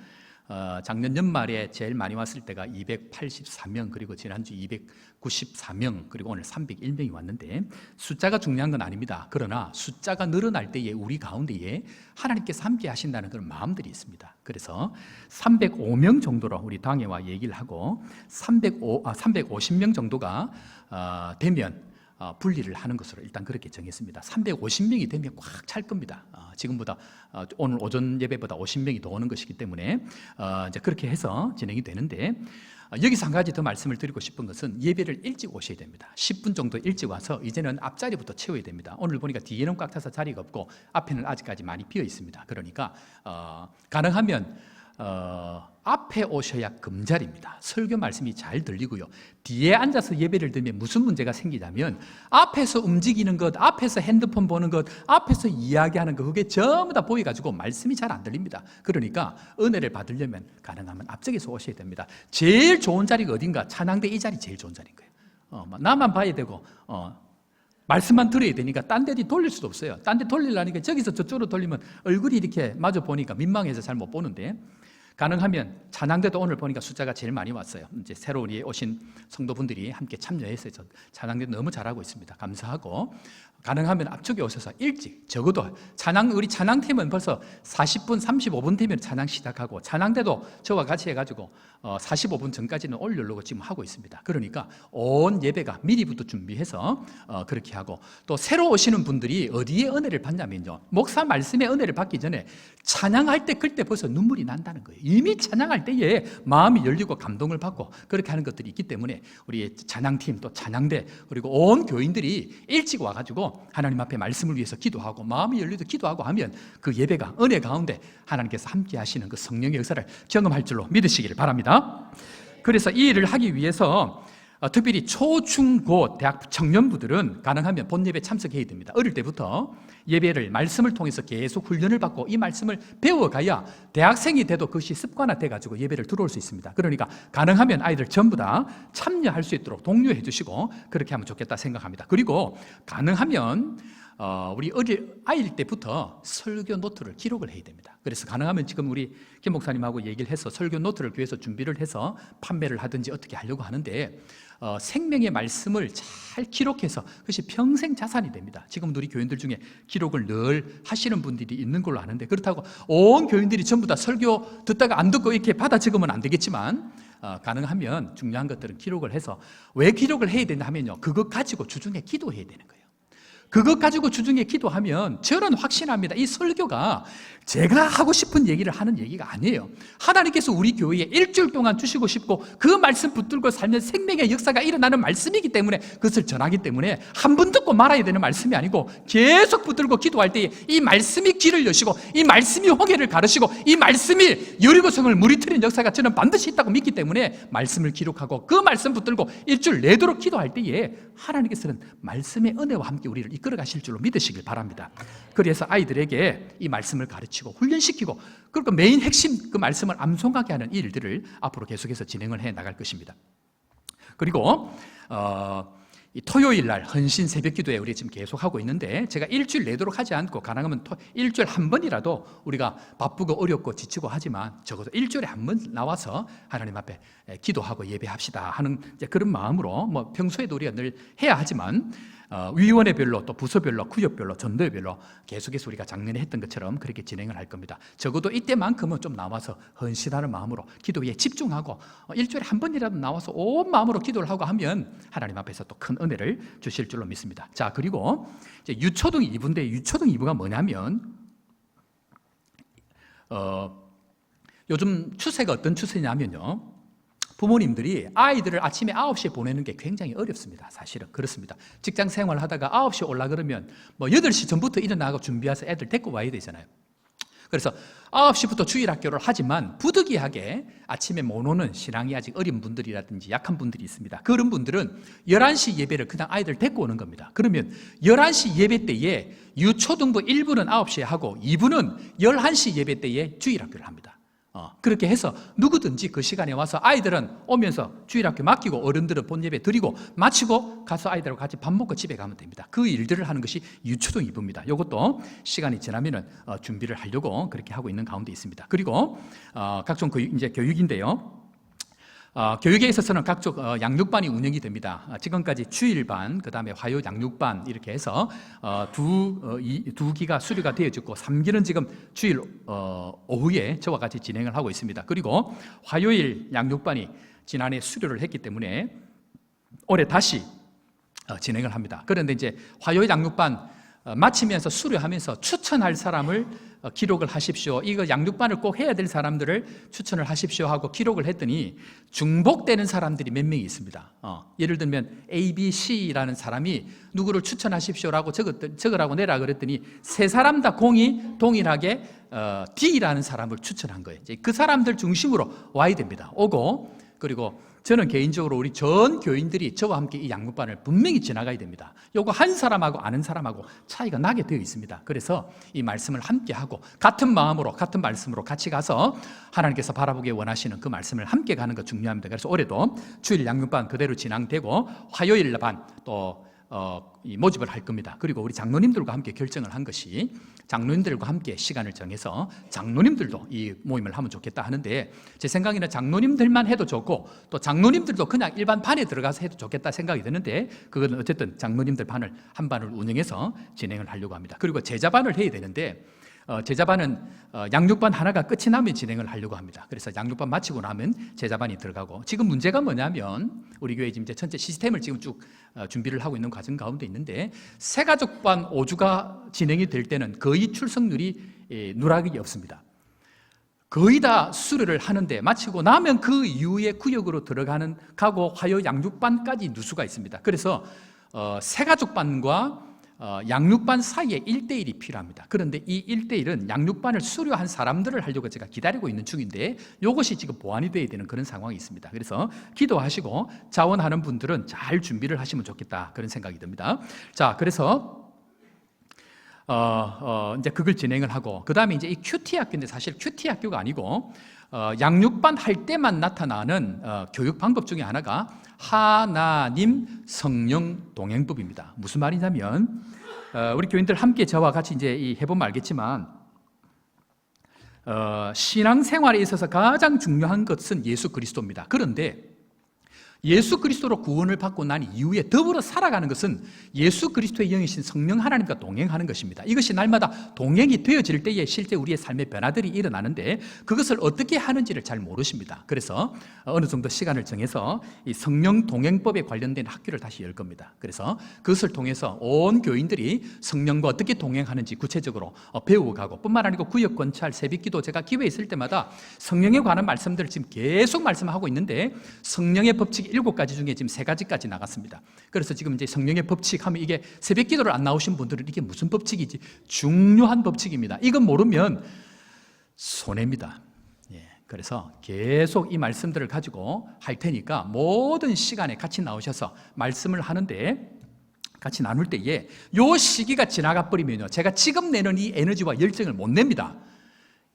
작년 연말에 제일 많이 왔을 때가 284명, 그리고 지난주 294명, 그리고 오늘 301명이 왔는데, 숫자가 중요한 건 아닙니다. 그러나 숫자가 늘어날 때에 우리 가운데에 하나님께서 함께 하신다는 그런 마음들이 있습니다. 그래서 305명 정도로 우리 당회와 얘기를 하고 350명 정도가 되면 분리를 하는 것으로 일단 그렇게 정했습니다. 350명이 되면 꽉 찰 겁니다. 지금보다 오늘 오전 예배보다 50명이 더 오는 것이기 때문에 이제 그렇게 해서 진행이 되는데, 여기서 한 가지 더 말씀을 드리고 싶은 것은 예배를 일찍 오셔야 됩니다. 10분 정도 일찍 와서 이제는 앞자리부터 채워야 됩니다. 오늘 보니까 뒤에는 꽉 차서 자리가 없고 앞에는 아직까지 많이 비어 있습니다. 그러니까 가능하면 앞에 오셔야 금자리입니다. 설교 말씀이 잘 들리고요. 뒤에 앉아서 예배를 드리면 무슨 문제가 생기냐면, 앞에서 움직이는 것, 앞에서 핸드폰 보는 것, 앞에서 이야기하는 것, 그게 전부 다 보여가지고 말씀이 잘 안 들립니다. 그러니까 은혜를 받으려면 가능하면 앞쪽에서 오셔야 됩니다. 제일 좋은 자리가 어딘가? 찬양대 이 자리 제일 좋은 자리인 거예요. 나만 봐야 되고 말씀만 들어야 되니까 딴 데 돌릴 수도 없어요. 딴 데 돌리려니까 저기서 저쪽으로 돌리면 얼굴이 이렇게 마주 보니까 민망해서 잘 못 보는데, 가능하면 찬양대도 오늘 보니까 숫자가 제일 많이 왔어요. 이제 새로 오신 성도분들이 함께 참여해서 찬양대 너무 잘하고 있습니다. 감사하고, 가능하면 앞쪽에 오셔서 일찍, 적어도 우리 찬양팀은 벌써 40분, 35분 되면 찬양 시작하고, 찬양대도 저와 같이 해가지고 45분 전까지는 올리려고 지금 하고 있습니다. 그러니까 온 예배가 미리부터 준비해서 그렇게 하고, 또 새로 오시는 분들이 어디에 은혜를 받냐면요, 목사 말씀의 은혜를 받기 전에 찬양할 때 그때 벌써 눈물이 난다는 거예요. 이미 찬양할 때에 마음이 열리고 감동을 받고 그렇게 하는 것들이 있기 때문에 우리 찬양팀, 또 찬양대, 그리고 온 교인들이 일찍 와가지고 하나님 앞에 말씀을 위해서 기도하고 마음이 열리도 기도하고 하면 그 예배가 은혜 가운데 하나님께서 함께 하시는 그 성령의 역사를 경험할 줄로 믿으시기를 바랍니다. 그래서 이 일을 하기 위해서 특별히 초, 중, 고 대학 청년부들은 가능하면 본 예배 참석해야 됩니다. 어릴 때부터 예배를 말씀을 통해서 계속 훈련을 받고 이 말씀을 배워가야 대학생이 돼도 그것이 습관화돼 가지고 예배를 들어올 수 있습니다. 그러니까 가능하면 아이들 전부 다 참여할 수 있도록 독려해 주시고 그렇게 하면 좋겠다 생각합니다. 그리고 가능하면 우리 아이일 때부터 설교 노트를 기록을 해야 됩니다. 그래서 가능하면 지금 우리 김 목사님하고 얘기를 해서 설교 노트를 교회에서 준비를 해서 판매를 하든지 어떻게 하려고 하는데, 생명의 말씀을 잘 기록해서 그것이 평생 자산이 됩니다. 지금 우리 교인들 중에 기록을 늘 하시는 분들이 있는 걸로 아는데, 그렇다고 온 교인들이 전부 다 설교 듣다가 안 듣고 이렇게 받아 적으면 안 되겠지만, 가능하면 중요한 것들은 기록을 해서, 왜 기록을 해야 되냐 하면요, 그것 가지고 주중에 기도해야 되는 거예요. 그것 가지고 주중에 기도하면 저는 확신합니다. 이 설교가 제가 하고 싶은 얘기를 하는 얘기가 아니에요. 하나님께서 우리 교회에 일주일 동안 주시고 싶고 그 말씀 붙들고 살면 생명의 역사가 일어나는 말씀이기 때문에 그것을 전하기 때문에 한 번 듣고 말아야 되는 말씀이 아니고 계속 붙들고 기도할 때에 이 말씀이 길을 여시고 이 말씀이 홍해를 가르시고 이 말씀이 여리고성을 물이 트는 역사가 저는 반드시 있다고 믿기 때문에 말씀을 기록하고 그 말씀 붙들고 일주일 내도록 기도할 때에 하나님께서는 말씀의 은혜와 함께 우리를 이끌어 가실 줄로 믿으시길 바랍니다. 그래서 아이들에게 이 말씀을 가르치고 훈련시키고, 그리고 메인 핵심 그 말씀을 암송하게 하는 일들을 앞으로 계속해서 진행을 해 나갈 것입니다. 그리고 이 토요일 날 헌신 새벽 기도회 우리 지금 계속 하고 있는데, 제가 일주일 내도록 하지 않고 가능하면 일주일 한 번이라도, 우리가 바쁘고 어렵고 지치고 하지만 적어도 일주일에 한 번 나와서 하나님 앞에 기도하고 예배합시다 하는 그런 마음으로, 뭐 평소에도 우리가 늘 해야 하지만 위원회별로 또 부서별로 구역별로 전도회별로 계속해서 우리가 작년에 했던 것처럼 그렇게 진행을 할 겁니다. 적어도 이때만큼은 좀 나와서 헌신하는 마음으로 기도에 집중하고 일주일에 한 번이라도 나와서 온 마음으로 기도를 하고 하면 하나님 앞에서 또 큰 은혜를 주실 줄로 믿습니다. 자, 그리고 이제 유초등 2부인데 유초등 2부가 뭐냐면 요즘 추세가 어떤 추세냐면요, 부모님들이 아이들을 아침에 9시에 보내는 게 굉장히 어렵습니다. 사실은 그렇습니다. 직장 생활을 하다가 9시에 올라 그러면 뭐 8시 전부터 일어나고 준비해서 애들 데리고 와야 되잖아요. 그래서 9시부터 주일학교를 하지만 부득이하게 아침에 못 오는 신앙이 아직 어린 분들이라든지 약한 분들이 있습니다. 그런 분들은 11시 예배를 그냥 아이들 데리고 오는 겁니다. 그러면 11시 예배 때에 유초등부 1부는 9시에 하고 2부는 11시 예배 때에 주일학교를 합니다. 그렇게 해서 누구든지 그 시간에 와서 아이들은 오면서 주일학교 맡기고 어른들은 본예배 드리고 마치고 가서 아이들하고 같이 밥 먹고 집에 가면 됩니다. 그 일들을 하는 것이 유초등 2부입니다. 이것도 시간이 지나면은 준비를 하려고 그렇게 하고 있는 가운데 있습니다. 그리고 각종 이제 교육인데요. 교육에 있어서는 각종 양육반이 운영이 됩니다. 지금까지 주일반, 그 다음에 화요 양육반 이렇게 해서 두 기가 수료가 되어졌고 3기는 지금 주일 오후에 저와 같이 진행을 하고 있습니다. 그리고 화요일 양육반이 지난해 수료를 했기 때문에 올해 다시 진행을 합니다. 그런데 이제 화요일 양육반 마치면서 수료하면서 추천할 사람을 기록을 하십시오. 이거 양육반을 꼭 해야 될 사람들을 추천을 하십시오 하고 기록을 했더니 중복되는 사람들이 몇 명이 있습니다. 예를 들면 A, B, C라는 사람이 누구를 추천하십시오라고 적으라고 내라 그랬더니 세 사람 다 공이 동일하게 D라는 사람을 추천한 거예요. 이제 그 사람들 중심으로 와야 됩니다. 오고, 그리고 저는 개인적으로 우리 전 교인들이 저와 함께 이 양육반을 분명히 지나가야 됩니다. 요거 한 사람하고 아는 사람하고 차이가 나게 되어 있습니다. 그래서 이 말씀을 함께 하고 같은 마음으로 같은 말씀으로 같이 가서 하나님께서 바라보기 원하시는 그 말씀을 함께 가는 것 중요합니다. 그래서 올해도 주일 양육반 그대로 진행되고 화요일 반 또 이 모집을 할 겁니다. 그리고 우리 장로님들과 함께 결정을 한 것이 장로님들과 함께 시간을 정해서 장로님들도 이 모임을 하면 좋겠다 하는데, 제 생각에는 장로님들만 해도 좋고 또 장로님들도 그냥 일반 반에 들어가서 해도 좋겠다 생각이 드는데, 그건 어쨌든 장로님들 반을 한 반을 운영해서 진행을 하려고 합니다. 그리고 제자반을 해야 되는데 제자반은 양육반 하나가 끝이 나면 진행을 하려고 합니다. 그래서 양육반 마치고 나면 제자반이 들어가고, 지금 문제가 뭐냐면 우리 교회 지금 이제 전체 시스템을 지금 쭉 준비를 하고 있는 과정 가운데 있는데, 새가족반 5주가 진행이 될 때는 거의 출석률이 누락이 없습니다. 거의 다 수료를 하는데 마치고 나면 그 이후에 구역으로 가고 화요 양육반까지 누수가 있습니다. 그래서 새가족반과 양육반 사이에 1대1이 필요합니다. 그런데 이 1대1은 양육반을 수료한 사람들을 하려고 제가 기다리고 있는 중인데 이것이 지금 보완이 돼야 되는 그런 상황이 있습니다. 그래서 기도하시고 자원하는 분들은 잘 준비를 하시면 좋겠다, 그런 생각이 듭니다. 자, 그래서 이제 그걸 진행을 하고, 그 다음에 이제 이 큐티 학교인데 사실 큐티 학교가 아니고 양육반 할 때만 나타나는 교육 방법 중에 하나가 하나님 성령 동행법입니다. 무슨 말이냐면 우리 교인들 함께 저와 같이 이제 해보면 알겠지만 신앙생활에 있어서 가장 중요한 것은 예수 그리스도입니다. 그런데 예수 그리스도로 구원을 받고 난 이후에 더불어 살아가는 것은 예수 그리스도의 영이신 성령 하나님과 동행하는 것입니다. 이것이 날마다 동행이 되어질 때에 실제 우리의 삶의 변화들이 일어나는데 그것을 어떻게 하는지를 잘 모르십니다. 그래서 어느 정도 시간을 정해서 이 성령 동행법에 관련된 학교를 다시 열 겁니다. 그래서 그것을 통해서 온 교인들이 성령과 어떻게 동행하는지 구체적으로 배워가고, 뿐만 아니고 구역 권찰, 새벽기도 제가 기회 있을 때마다 성령에 관한 말씀들을 지금 계속 말씀하고 있는데, 성령의 법칙 7가지 중에 지금 3가지까지 나갔습니다. 그래서 지금 이제 성령의 법칙 하면 이게 새벽 기도를 안 나오신 분들은 이게 무슨 법칙이지? 중요한 법칙입니다. 이건 모르면 손해입니다. 그래서 계속 이 말씀들을 가지고 할 테니까 모든 시간에 같이 나오셔서 말씀을 하는데, 같이 나눌 때에 요 시기가 지나가 버리면요, 제가 지금 내는 이 에너지와 열정을 못 냅니다.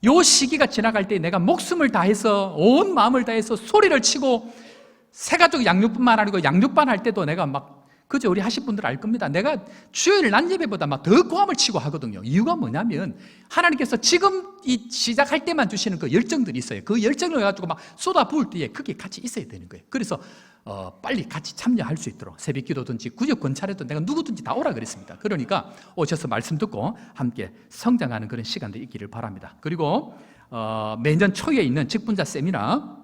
요 시기가 지나갈 때 내가 목숨을 다해서 온 마음을 다해서 소리를 치고 새가족 양육뿐만 아니고 양육반 할 때도 내가 막 그저 우리 하실 분들 알 겁니다. 내가 주일 낮 예배보다 막 더 고함을 치고 하거든요. 이유가 뭐냐면 하나님께서 지금 이 시작할 때만 주시는 그 열정들이 있어요. 그 열정을 가지고 막 쏟아 부을 때에 그게 같이 있어야 되는 거예요. 그래서 빨리 같이 참여할 수 있도록 새벽 기도든지 구역 권찰에도 내가 누구든지 다 오라 그랬습니다. 그러니까 오셔서 말씀 듣고 함께 성장하는 그런 시간들이 있기를 바랍니다. 그리고 매년 초에 있는 직분자 세미나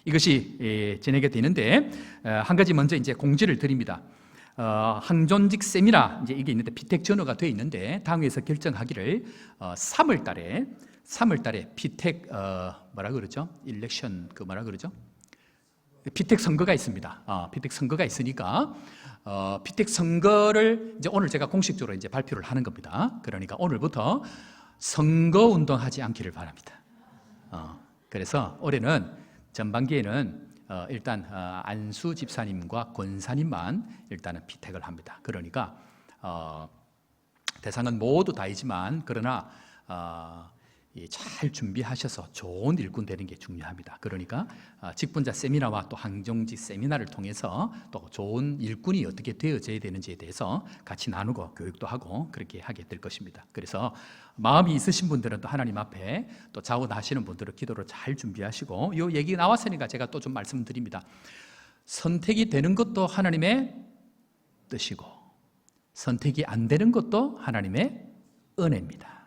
이것이 진행이 되는데 한 가지 먼저 이제 공지를 드립니다. 항존직 세미나 이제 이게 있는데 비택 전후가 되어 있는데 당회에서 결정하기를 3월 달에 비택 뭐라 그러죠? 일렉션 그 뭐라 그러죠? 비택 선거가 있습니다. 비택 선거가 있으니까 비택 선거를 이제 오늘 제가 공식적으로 이제 발표를 하는 겁니다. 그러니까 오늘부터 선거 운동하지 않기를 바랍니다. 그래서 올해는 전반기에는 일단 안수 집사님과 권사님만 일단은 비택을 합니다. 그러니까 대상은 모두 다이지만 그러나 잘 준비하셔서 좋은 일꾼 되는 게 중요합니다. 그러니까 직분자 세미나와 또 항종직 세미나를 통해서 또 좋은 일꾼이 어떻게 되어져야 되는지에 대해서 같이 나누고 교육도 하고 그렇게 하게 될 것입니다. 그래서 마음이 있으신 분들은 또 하나님 앞에 또 자원하시는 분들은 기도를 잘 준비하시고 이 얘기 나왔으니까 제가 또 좀 말씀드립니다. 선택이 되는 것도 하나님의 뜻이고 선택이 안 되는 것도 하나님의 은혜입니다.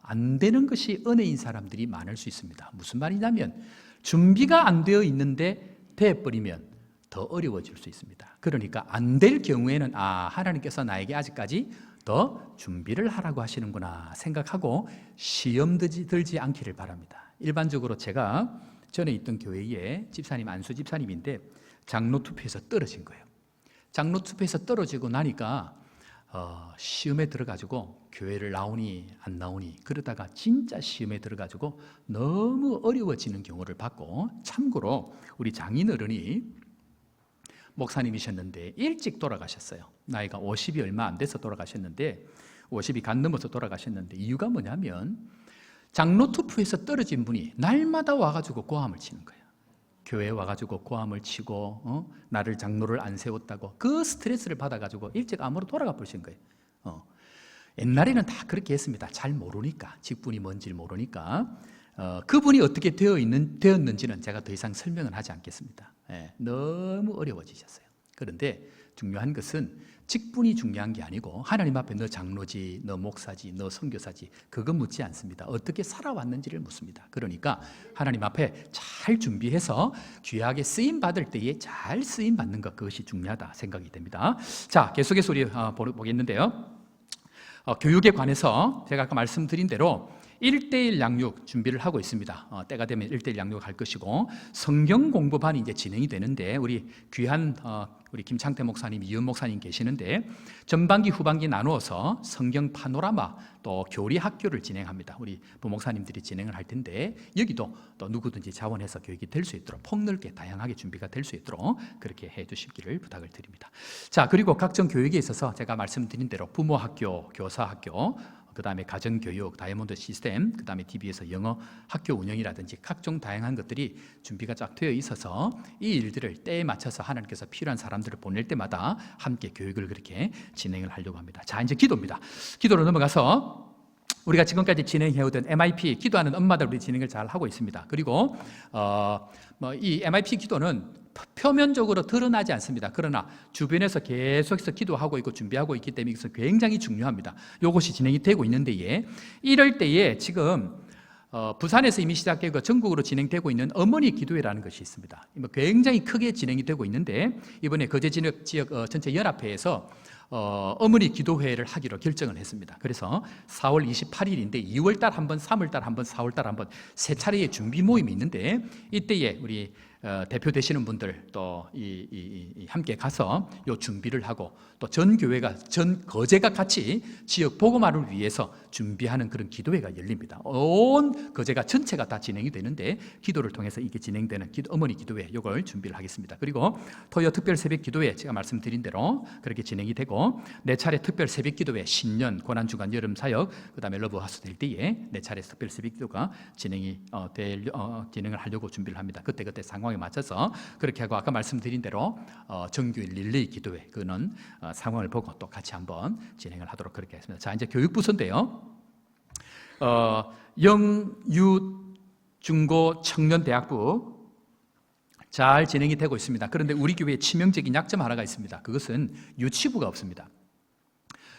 안 되는 것이 은혜인 사람들이 많을 수 있습니다. 무슨 말이냐면 준비가 안 되어 있는데 돼버리면 더 어려워질 수 있습니다. 그러니까 안 될 경우에는 하나님께서 나에게 아직까지 더 준비를 하라고 하시는구나 생각하고 시험 들지 않기를 바랍니다. 일반적으로 제가 전에 있던 교회에 집사님 안수 집사님인데 장로 투표에서 떨어진 거예요. 장로 투표에서 떨어지고 나니까 시험에 들어가지고 교회를 나오니 안 나오니 그러다가 진짜 시험에 들어가지고 너무 어려워지는 경우를 봤고 참고로 우리 장인어른이 목사님이셨는데 일찍 돌아가셨어요. 나이가 50이 얼마 안 돼서 돌아가셨는데 50이 간 넘어서 돌아가셨는데 이유가 뭐냐면 장로 투표에서 떨어진 분이 날마다 와가지고 고함을 치는 거예요. 교회에 와가지고 고함을 치고 나를 장로를 안 세웠다고 그 스트레스를 받아가지고 일찍 암으로 돌아가 버리신 거예요. 옛날에는 다 그렇게 했습니다. 잘 모르니까 직분이 뭔지 모르니까 그분이 어떻게 되었는지는 제가 더 이상 설명은 하지 않겠습니다. 너무 어려워지셨어요. 그런데 중요한 것은 직분이 중요한 게 아니고 하나님 앞에 너 장로지, 너 목사지, 너 선교사지 그건 묻지 않습니다. 어떻게 살아왔는지를 묻습니다. 그러니까 하나님 앞에 잘 준비해서 귀하게 쓰임 받을 때에 잘 쓰임 받는 것 그것이 중요하다 생각이 됩니다. 자, 계속해서 우리 보겠는데요. 교육에 관해서 제가 아까 말씀드린 대로 1:1 양육 준비를 하고 있습니다. 때가 되면 1:1 양육을 할 것이고 성경 공부반이 이제 진행이 되는데 우리 귀한 우리 김창태 목사님, 이은 목사님 계시는데 전반기, 후반기 나누어서 성경 파노라마 또 교리 학교를 진행합니다. 우리 부목사님들이 진행을 할 텐데 여기도 또 누구든지 자원해서 교육이 될 수 있도록 폭넓게 다양하게 준비가 될 수 있도록 그렇게 해 주시기를 부탁을 드립니다. 자, 그리고 각종 교육에 있어서 제가 말씀드린 대로 부모 학교, 교사 학교 그 다음에 가정교육, 다이아몬드 시스템, 그 다음에 TV에서 영어 학교 운영이라든지 각종 다양한 것들이 준비가 쫙 되어 있어서 이 일들을 때에 맞춰서 하나님께서 필요한 사람들을 보낼 때마다 함께 교육을 그렇게 진행을 하려고 합니다. 자, 이제 기도입니다. 기도로 넘어가서 우리가 지금까지 진행해오던 MIP 기도하는 엄마들 우리 진행을 잘 하고 있습니다. 그리고 이 MIP 기도는 표면적으로 드러나지 않습니다. 그러나 주변에서 계속해서 기도하고 있고 준비하고 있기 때문에 이것은 굉장히 중요합니다. 이것이 진행이 되고 있는데 이럴 때에 지금 부산에서 이미 시작되고 전국으로 진행되고 있는 어머니 기도회라는 것이 있습니다. 굉장히 크게 진행이 되고 있는데 이번에 거제 지역 전체 연합회에서 어머니 기도회를 하기로 결정을 했습니다. 그래서 4월 28일인데 2월달 한번, 3월달 한번, 4월달 한번 세 차례의 준비 모임이 있는데 이때에 우리 대표 되시는 분들 또 함께 가서 요 준비를 하고 또 전 교회가 전 거제가 같이 지역 복음화를 위해서 준비하는 그런 기도회가 열립니다. 온 거제가 전체가 다 진행이 되는데 기도를 통해서 이게 진행되는 어머니 기도회 요걸 준비를 하겠습니다. 그리고 토요 특별 새벽 기도회 제가 말씀드린 대로 그렇게 진행이 되고 네 차례 특별 새벽 기도회 신년 고난 주간 여름 사역 그다음에 러브 하우스 될 때에 네 차례 특별 새벽 기도가 진행을 하려고 준비를 합니다. 그때 상황에 상황에 맞춰서 그렇게 하고 아까 말씀드린 대로 정규일 릴레이 기도회 그는 상황을 보고 또 같이 한번 진행을 하도록 그렇게 했습니다. 자, 이제 교육부서인데요. 영유 중고 청년대학부 잘 진행이 되고 있습니다. 그런데 우리 교회에 치명적인 약점 하나가 있습니다. 그것은 유치부가 없습니다.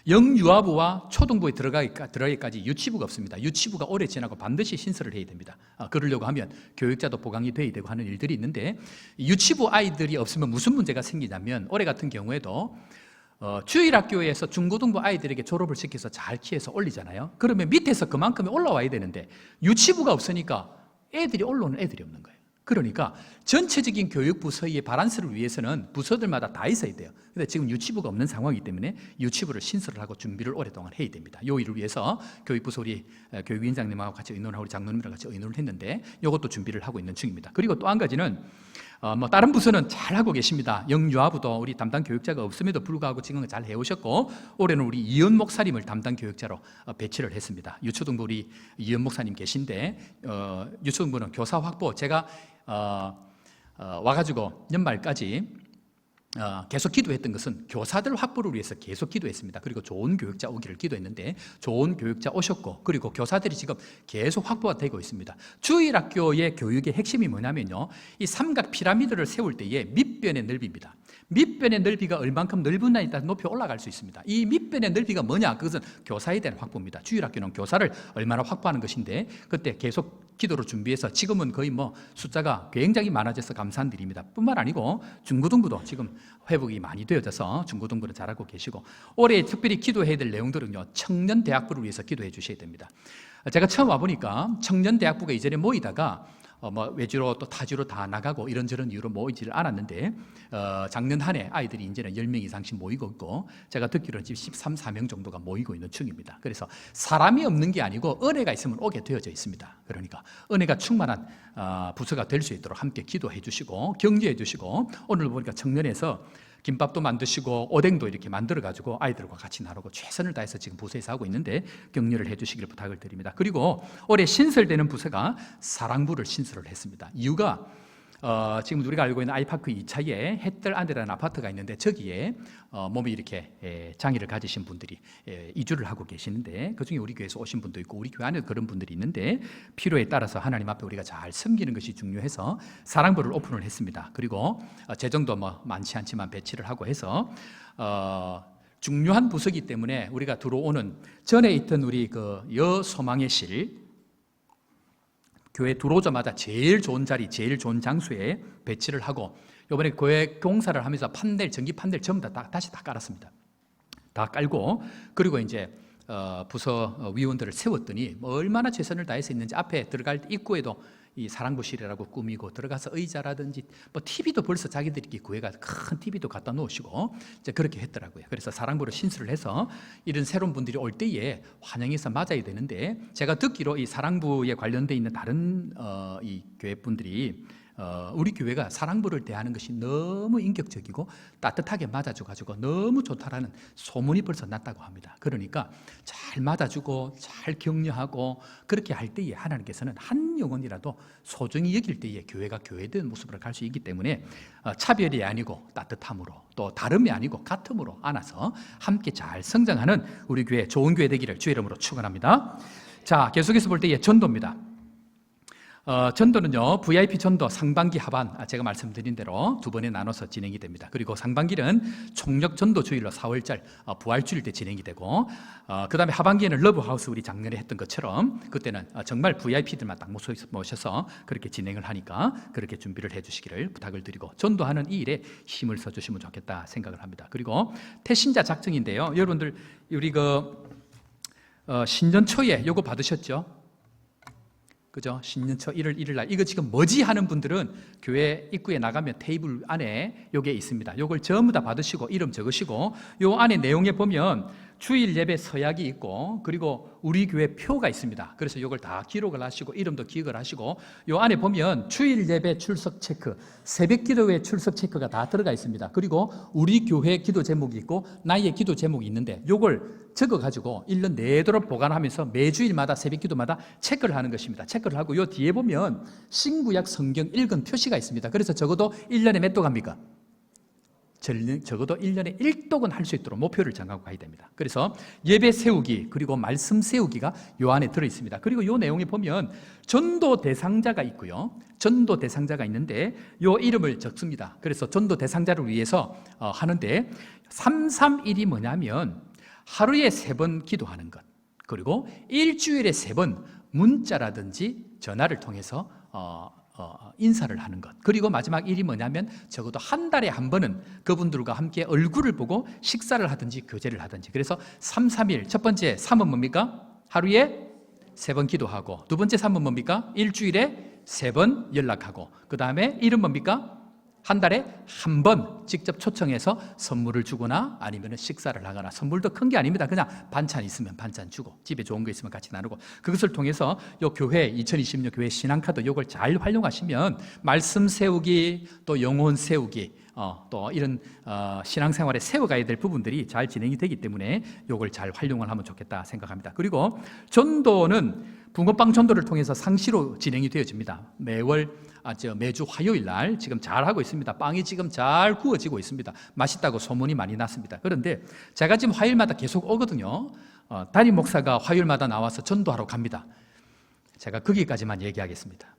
영유아부와 초등부에 들어가기까지 유치부가 없습니다. 유치부가 오래 지나고 반드시 신설을 해야 됩니다. 그러려고 하면 교육자도 보강이 돼야 되고 하는 일들이 있는데 유치부 아이들이 없으면 무슨 문제가 생기냐면 올해 같은 경우에도 주일학교에서 중고등부 아이들에게 졸업을 시켜서 잘 키워서 올리잖아요. 그러면 밑에서 그만큼이 올라와야 되는데 유치부가 없으니까 애들이 올라오는 애들이 없는 거예요. 그러니까 전체적인 교육부서의 바란스를 위해서는 부서들마다 다 있어야 돼요. 근데 지금 유치부가 없는 상황이기 때문에 유치부를 신설을 하고 준비를 오랫동안 해야 됩니다. 이 일을 위해서 교육부서 우리 교육위원장님하고 같이 의논하고 우리 장로님이랑 같이 의논을 했는데 이것도 준비를 하고 있는 중입니다. 그리고 또 한 가지는 다른 부서는 잘 하고 계십니다. 영유아부도 우리 담당 교육자가 없음에도 불구하고 지금은 잘 해오셨고 올해는 우리 이현 목사님을 담당 교육자로 배치를 했습니다. 유초등부 우리 이현 목사님 계신데 유초등부는 교사 확보 제가 와가지고 연말까지 계속 기도했던 것은 교사들 확보를 위해서 계속 기도했습니다. 그리고 좋은 교육자 오기를 기도했는데 좋은 교육자 오셨고 그리고 교사들이 지금 계속 확보가 되고 있습니다. 주일학교의 교육의 핵심이 뭐냐면요, 이 삼각 피라미드를 세울 때의 밑변의 넓이입니다. 밑변의 넓이가 얼만큼 넓은냐에 따라 높이 올라갈 수 있습니다. 이 밑변의 넓이가 뭐냐? 그것은 교사에 대한 확보입니다. 주일학교는 교사를 얼마나 확보하는 것인데 그때 계속 기도로 준비해서 지금은 거의 숫자가 굉장히 많아져서 감사한 일입니다. 뿐만 아니고 중고등부도 지금 회복이 많이 되어져서 중고등부는 잘하고 계시고 올해 특별히 기도해야 될 내용들은요, 청년대학부를 위해서 기도해 주셔야 됩니다. 제가 처음 와보니까 청년대학부가 이전에 모이다가 외주로 또 타주로 다 나가고 이런저런 이유로 모이지를 않았는데 작년 한 해 아이들이 이제는 10명 이상씩 모이고 있고 제가 듣기로는 지금 13, 14명 정도가 모이고 있는 중입니다. 그래서 사람이 없는 게 아니고 은혜가 있으면 오게 되어져 있습니다. 그러니까 은혜가 충만한 부서가 될 수 있도록 함께 기도해 주시고 격려해 주시고 오늘 보니까 청년에서 김밥도 만드시고 오뎅도 이렇게 만들어가지고 아이들과 같이 나누고 최선을 다해서 지금 부서에서 하고 있는데 격려를 해주시길 부탁을 드립니다. 그리고 올해 신설되는 부서가 사랑부를 신설을 했습니다. 이유가 지금 우리가 알고 있는 아이파크 2차에 햇뜰안데라는 아파트가 있는데 저기에 몸이 이렇게 장애를 가지신 분들이 이주를 하고 계시는데 그중에 우리 교회에서 오신 분도 있고 우리 교회 안에 그런 분들이 있는데 필요에 따라서 하나님 앞에 우리가 잘 섬기는 것이 중요해서 사랑부를 오픈을 했습니다. 그리고 재정도 많지 않지만 배치를 하고 해서 중요한 부서이기 때문에 우리가 들어오는 전에 있던 우리 여소망의 실 교회 들어오자마자 제일 좋은 자리, 제일 좋은 장소에 배치를 하고 이번에 교회 공사를 하면서 전기 판넬 전부 다시 다 깔았습니다. 다 깔고 그리고 이제 부서 위원들을 세웠더니 얼마나 최선을 다해서 있는지 앞에 들어갈 입구에도 이 사랑부실이라고 꾸미고 들어가서 의자라든지 TV도 벌써 자기들이 교회가 큰 TV도 갖다 놓으시고 이제 그렇게 했더라고요. 그래서 사랑부를 신설을 해서 이런 새로운 분들이 올 때에 환영해서 맞아야 되는데 제가 듣기로 이 사랑부에 관련돼 있는 다른 이 교회 분들이 우리 교회가 사랑부를 대하는 것이 너무 인격적이고 따뜻하게 맞아줘가지고 너무 좋다라는 소문이 벌써 났다고 합니다. 그러니까 잘 맞아주고 잘 격려하고 그렇게 할 때에 하나님께서는 한 영혼이라도 소중히 여길 때에 교회가 교회된 모습으로 갈 수 있기 때문에 차별이 아니고 따뜻함으로 또 다름이 아니고 같음으로 안아서 함께 잘 성장하는 우리 교회 좋은 교회 되기를 주의 이름으로 축원합니다. 자, 계속해서 볼 때에 전도입니다. 전도는요, VIP 전도 상반기 하반 제가 말씀드린 대로 두 번에 나눠서 진행이 됩니다. 그리고 상반기는 총력 전도 주일로 4월절 부활주일 때 진행이 되고 그 다음에 하반기에는 러브하우스 우리 작년에 했던 것처럼 그때는 정말 VIP들만 딱 모셔서 그렇게 진행을 하니까 그렇게 준비를 해주시기를 부탁을 드리고 전도하는 이 일에 힘을 써주시면 좋겠다 생각을 합니다. 그리고 태신자 작정인데요, 여러분들 우리 신년 초에 요거 받으셨죠? 그죠? 신년초 1월 1일 날 이거 지금 뭐지 하는 분들은 교회 입구에 나가면 테이블 안에 요게 있습니다. 요걸 전부 다 받으시고 이름 적으시고 요 안에 내용에 보면 주일 예배 서약이 있고 그리고 우리 교회 표가 있습니다. 그래서 이걸 다 기록을 하시고 이름도 기억을 하시고 요 안에 보면 주일 예배 출석 체크, 새벽 기도회 출석 체크가 다 들어가 있습니다. 그리고 우리 교회 기도 제목이 있고 나의 기도 제목이 있는데 요걸 적어가지고 1년 내도록 보관하면서 매주일마다 새벽 기도마다 체크를 하는 것입니다. 체크를 하고 요 뒤에 보면 신구약 성경 읽은 표시가 있습니다. 그래서 적어도 1년에 몇 도 갑니까? 적어도 1년에 1독은 할 수 있도록 목표를 정하고 가야 됩니다. 그래서 예배 세우기 그리고 말씀 세우기가 요 안에 들어있습니다. 그리고 요 내용에 보면 전도 대상자가 있고요. 전도 대상자가 있는데 요 이름을 적습니다. 그래서 전도 대상자를 위해서 하는데 331이 뭐냐면 하루에 3번 기도하는 것, 그리고 일주일에 3번 문자라든지 전화를 통해서 인사를 하는 것, 그리고 마지막 일이 뭐냐면 적어도 한 달에 한 번은 그분들과 함께 얼굴을 보고 식사를 하든지 교제를 하든지. 그래서 3, 3일 첫 번째 3은 뭡니까? 하루에 3번 기도하고, 두 번째 3은 뭡니까? 일주일에 3번 연락하고, 그 다음에 1은 뭡니까? 한 달에 한 번 직접 초청해서 선물을 주거나 아니면 식사를 하거나, 선물도 큰 게 아닙니다. 그냥 반찬 있으면 반찬 주고 집에 좋은 거 있으면 같이 나누고, 그것을 통해서 요 교회 2020년 교회 신앙카드 요걸 잘 활용하시면 말씀 세우기 또 영혼 세우기 또 이런 신앙생활에 세워가야 될 부분들이 잘 진행이 되기 때문에 요걸 잘 활용을 하면 좋겠다 생각합니다. 그리고 전도는 붕어빵 전도를 통해서 상시로 진행이 되어집니다. 매주 화요일 날 지금 잘 하고 있습니다. 빵이 지금 잘 구워지고 있습니다. 맛있다고 소문이 많이 났습니다. 그런데 제가 지금 화요일마다 계속 오거든요. 담임 목사가 화요일마다 나와서 전도하러 갑니다. 제가 거기까지만 얘기하겠습니다.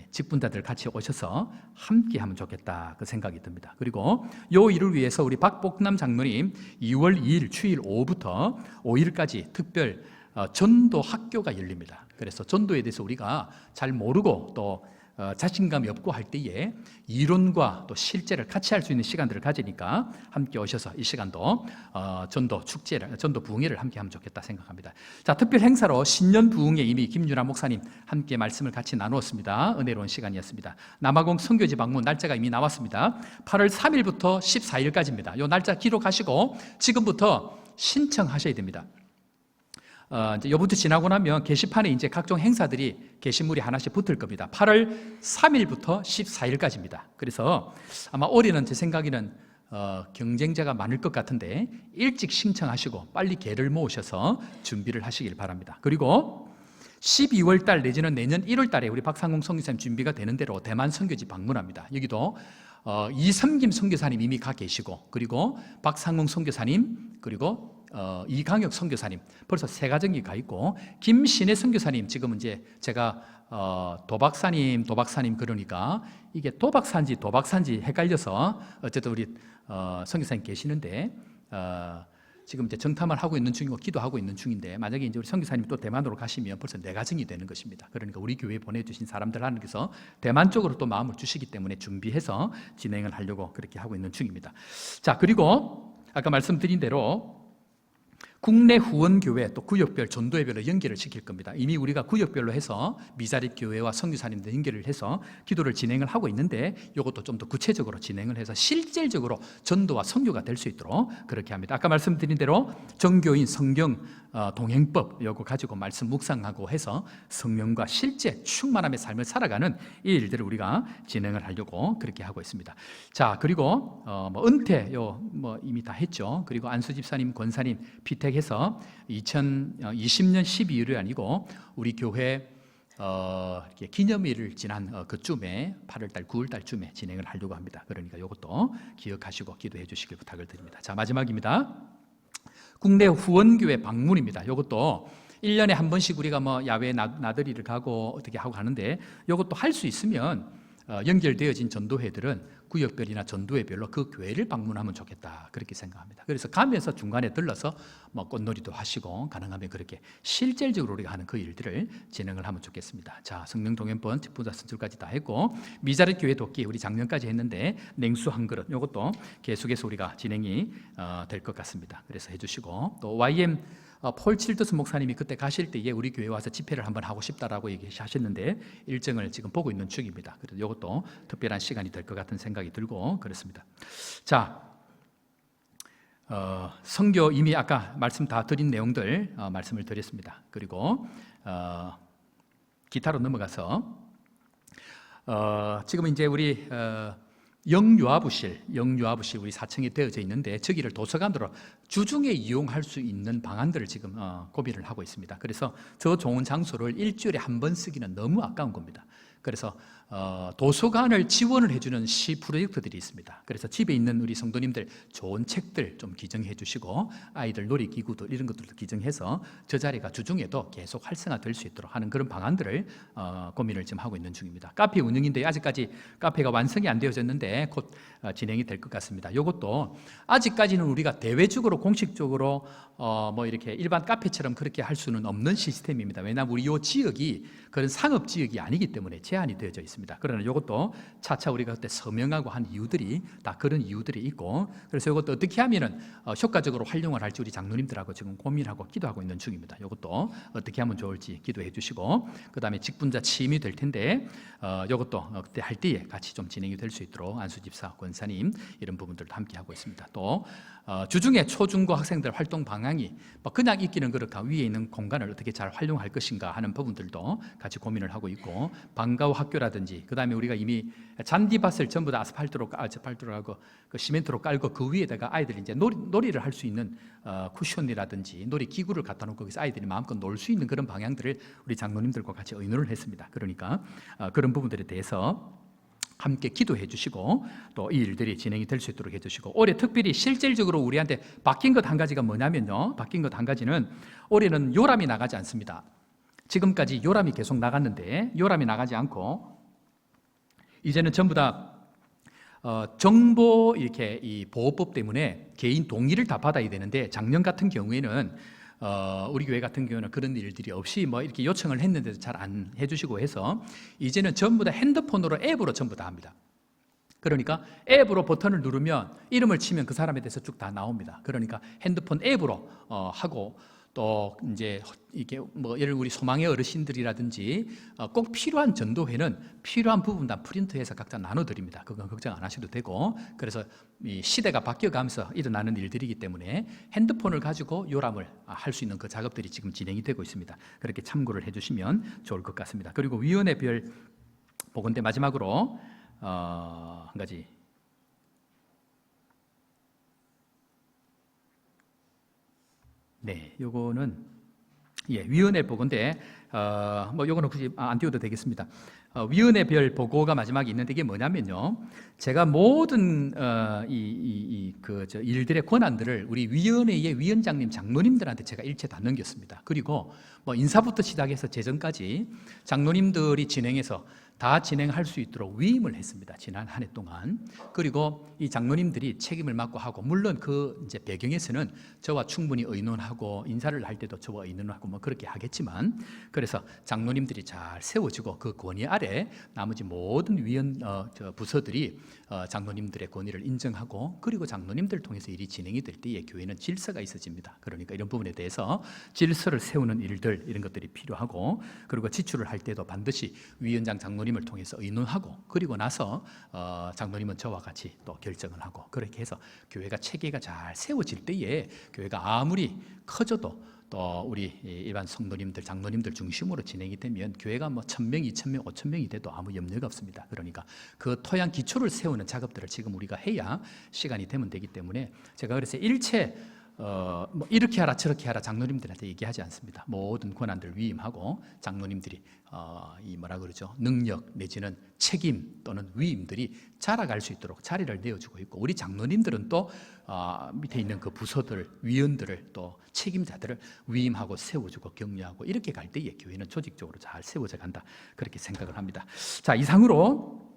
직분자들 같이 오셔서 함께 하면 좋겠다 그 생각이 듭니다. 그리고 요 일을 위해서 우리 박복남 장로님 2월 2일 주일 오후부터 5일까지 특별 전도 학교가 열립니다. 그래서 전도에 대해서 우리가 잘 모르고 또 자신감이 없고 할 때에 이론과 또 실제를 같이 할 수 있는 시간들을 가지니까 함께 오셔서 이 시간도 전도 축제를, 전도 부흥회를 함께 하면 좋겠다 생각합니다. 자, 특별 행사로 신년 부흥회 이미 김유라 목사님 함께 말씀을 같이 나누었습니다. 은혜로운 시간이었습니다. 남아공 선교지 방문 날짜가 이미 나왔습니다. 8월 3일부터 14일까지입니다. 이 날짜 기록하시고 지금부터 신청하셔야 됩니다. 이제 요번 주 지나고 나면 게시판에 이제 각종 행사들이 게시물이 하나씩 붙을 겁니다. 8월 3일부터 14일까지입니다. 그래서 아마 올해는 제 생각에는 경쟁자가 많을 것 같은데 일찍 신청하시고 빨리 개를 모으셔서 준비를 하시길 바랍니다. 그리고 12월 달 내지는 내년 1월 달에 우리 박상공 선교사님 준비가 되는 대로 대만 선교지 방문합니다. 여기도 이섬김 선교사님 이미 가 계시고, 그리고 박상공 선교사님, 그리고 이강혁 선교사님 벌써 3가정이 가 있고, 김신혜 선교사님 지금은 이제 제가 도박사님 그러니까 이게 도박산지 헷갈려서 어쨌든 우리 선교사님 계시는데 지금 이제 정탐을 하고 있는 중이고 기도하고 있는 중인데, 만약에 이제 우리 선교사님이 또 대만으로 가시면 벌써 4가정이 되는 것입니다. 그러니까 우리 교회에 보내주신 사람들 하나님께서 대만 쪽으로 또 마음을 주시기 때문에 준비해서 진행을 하려고 그렇게 하고 있는 중입니다. 자, 그리고 아까 말씀드린 대로 국내 후원교회 또 구역별 전도회별로 연결을 시킬 겁니다. 이미 우리가 구역별로 해서 미자립 교회와 선교사님들 연결을 해서 기도를 진행을 하고 있는데, 이것도 좀 더 구체적으로 진행을 해서 실질적으로 전도와 선교가 될 수 있도록 그렇게 합니다. 아까 말씀드린 대로 정교인 성경 동행법 이거 가지고 말씀 묵상하고 해서 성령과 실제 충만함의 삶을 살아가는 이 일들을 우리가 진행을 하려고 그렇게 하고 있습니다. 자, 그리고 은퇴 이미 다 했죠. 그리고 안수 집사님, 권사님 피택해서 2020년 12월이 아니고 우리 교회 이렇게 기념일을 지난 그쯤에 8월달, 9월달쯤에 진행을 하려고 합니다. 그러니까 이것도 기억하시고 기도해 주시길 부탁을 드립니다. 자, 마지막입니다. 국내 후원교회 방문입니다. 이것도 1년에 한 번씩 우리가 야외 나들이를 가고 어떻게 하고 가는데, 이것도 할 수 있으면 연결되어진 전도회들은 구역별이나 전도회별로 그 교회를 방문하면 좋겠다 그렇게 생각합니다. 그래서 가면서 중간에 들러서 꽃놀이도 하시고 가능하면 그렇게 실질적으로 우리가 하는 그 일들을 진행을 하면 좋겠습니다. 자, 성령 동행본 직분자 선출까지 다 했고, 미자립 교회 돕기 우리 작년까지 했는데 냉수 한 그릇 이것도 계속해서 우리가 진행이 될 것 같습니다. 그래서 해주시고, 또 YM 폴 칠더스 목사님이 그때 가실 때에 우리 교회 와서 집회를 한번 하고 싶다라고 얘기하셨는데 일정을 지금 보고 있는 중입니다. 그래서 이것도 특별한 시간이 될 것 같은 생각이 들고 그렇습니다. 자, 선교 이미 아까 말씀 다 드린 내용들 말씀을 드렸습니다. 그리고 기타로 넘어가서 지금 이제 우리 영유아부실 우리 4층에 되어져 있는데 저기를 도서관으로 주중에 이용할 수 있는 방안들을 지금 고민을 하고 있습니다. 그래서 저 좋은 장소를 일주일에 한 번 쓰기는 너무 아까운 겁니다. 그래서 도서관을 지원을 해주는 시 프로젝트들이 있습니다. 그래서 집에 있는 우리 성도님들 좋은 책들 좀 기증해 주시고 아이들 놀이기구들 이런 것들도 기증해서 저 자리가 주중에도 계속 활성화될 수 있도록 하는 그런 방안들을 고민을 지금 하고 있는 중입니다. 카페 운영인데 아직까지 카페가 완성이 안 되어졌는데 곧 진행이 될 것 같습니다. 이것도 아직까지는 우리가 대외적으로 공식적으로 뭐 이렇게 일반 카페처럼 그렇게 할 수는 없는 시스템입니다. 왜냐하면 우리 이 지역이 그런 상업 지역이 아니기 때문에 제한이 되어져 있습니다. 그러나 이것도 차차 우리가 그때 서명하고 한 이유들이 다 그런 이유들이 있고, 그래서 이것도 어떻게 하면은 효과적으로 활용을 할지 우리 장로님들하고 지금 고민하고 기도하고 있는 중입니다. 이것도 어떻게 하면 좋을지 기도해 주시고, 그 다음에 직분자 취임이 될 텐데 이것도 그때 할 때에 같이 좀 진행이 될 수 있도록 안수집사, 권사님 이런 부분들도 함께 하고 있습니다. 또 주중에 초중고 학생들 활동 방향이 뭐 그냥 있기는 그렇다 위에 있는 공간을 어떻게 잘 활용할 것인가 하는 부분들도 같이 고민을 하고 있고, 방과후 학교라든지 그 다음에 우리가 이미 잔디밭을 전부 다 아스팔트로 하고 그 시멘트로 깔고 그 위에다가 아이들이 이제 놀이를 할 수 있는 쿠션이라든지 놀이 기구를 갖다 놓고 거기서 아이들이 마음껏 놀 수 있는 그런 방향들을 우리 장로님들과 같이 의논을 했습니다. 그러니까 그런 부분들에 대해서 함께 기도해 주시고 또 이 일들이 진행이 될 수 있도록 해 주시고, 올해 특별히 실질적으로 우리한테 바뀐 것 한 가지가 뭐냐면요, 바뀐 것 한 가지는 올해는 요람이 나가지 않습니다. 지금까지 요람이 계속 나갔는데 요람이 나가지 않고 이제는 전부 다 정보 이렇게 이 보호법 때문에 개인 동의를 다 받아야 되는데, 작년 같은 경우에는 우리 교회 같은 경우는 그런 일들이 없이 뭐 이렇게 요청을 했는데도 잘 안 해주시고 해서 이제는 전부 다 핸드폰으로 앱으로 전부 다 합니다. 그러니까 앱으로 버튼을 누르면 이름을 치면 그 사람에 대해서 쭉 다 나옵니다. 그러니까 핸드폰 앱으로 하고, 또 이제 이게 뭐 예를 우리 소망의 어르신들이라든지 꼭 필요한 전도회는 필요한 부분 다 프린트해서 각자 나눠드립니다. 그건 걱정 안 하셔도 되고, 그래서 이 시대가 바뀌어가면서 일어나는 일들이기 때문에 핸드폰을 가지고 요람을 할 수 있는 그 작업들이 지금 진행이 되고 있습니다. 그렇게 참고를 해주시면 좋을 것 같습니다. 그리고 위원회별 보건대 마지막으로 한 가지. 네, 요거는 위원회 보고인데 뭐 요거는 굳이 안 띄워도 되겠습니다. 위원회별 보고가 마지막에 있는데 이게 뭐냐면요, 제가 모든 일들의 권한들을 우리 위원회의 위원장님, 장로님들한테 제가 일체 다 넘겼습니다. 그리고 뭐 인사부터 시작해서 재정까지 장로님들이 진행해서 다 진행할 수 있도록 위임을 했습니다. 지난 한 해 동안. 그리고 이 장로님들이 책임을 맡고 하고, 물론 그 이제 배경에서는 저와 충분히 의논하고 인사를 할 때도 저와 의논하고 뭐 그렇게 하겠지만, 그래서 장로님들이 잘 세워지고 그 권위 아래 나머지 모든 부서들이 장로님들의 권위를 인정하고, 그리고 장로님들 통해서 일이 진행이 될 때에 교회는 질서가 있어집니다. 그러니까 이런 부분에 대해서 질서를 세우는 일들, 이런 것들이 필요하고, 그리고 지출을 할 때도 반드시 위원장, 장로님을 통해서 의논하고, 그리고 나서 장로님은 저와 같이 또 결정을 하고, 그렇게 해서 교회가 체계가 잘 세워질 때에 교회가 아무리 커져도 또 우리 일반 성도님들, 장로님들 중심으로 진행이 되면 교회가 뭐 1,000명, 2,000명, 5,000명이 돼도 아무 염려가 없습니다. 그러니까 그 토양 기초를 세우는 작업들을 지금 우리가 해야 시간이 되면 되기 때문에, 제가 그래서 일체 뭐 이렇게 하라 저렇게 하라 장로님들한테 얘기하지 않습니다. 모든 권한들 위임하고 장로님들이 이 뭐라 그러죠, 능력 내지는 책임 또는 위임들이 자라갈 수 있도록 자리를 내어주고 있고, 우리 장로님들은 또 밑에 있는 그 부서들, 위원들을 또 책임자들을 위임하고 세워주고 격려하고, 이렇게 갈 때에 교회는 조직적으로 잘 세워져 간다, 그렇게 생각을 합니다. 자, 이상으로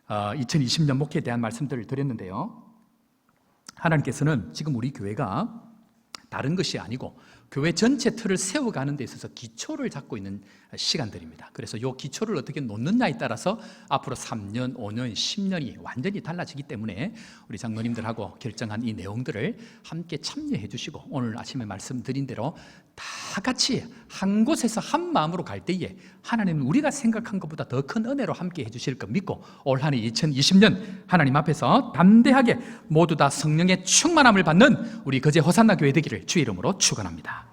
2020년 목회에 대한 말씀들을 드렸는데요, 하나님께서는 지금 우리 교회가 다른 것이 아니고 교회 전체 틀을 세워가는 데 있어서 기초를 잡고 있는 시간들입니다. 그래서 이 기초를 어떻게 놓느냐에 따라서 앞으로 3년, 5년, 10년이 완전히 달라지기 때문에 우리 장로님들하고 결정한 이 내용들을 함께 참여해 주시고, 오늘 아침에 말씀드린 대로 다 다 같이 한 곳에서 한 마음으로 갈 때에 하나님은 우리가 생각한 것보다 더 큰 은혜로 함께 해주실 것 믿고 올 한 해 2020년 하나님 앞에서 담대하게 모두 다 성령의 충만함을 받는 우리 거제 호산나 교회 되기를 주의 이름으로 축원합니다.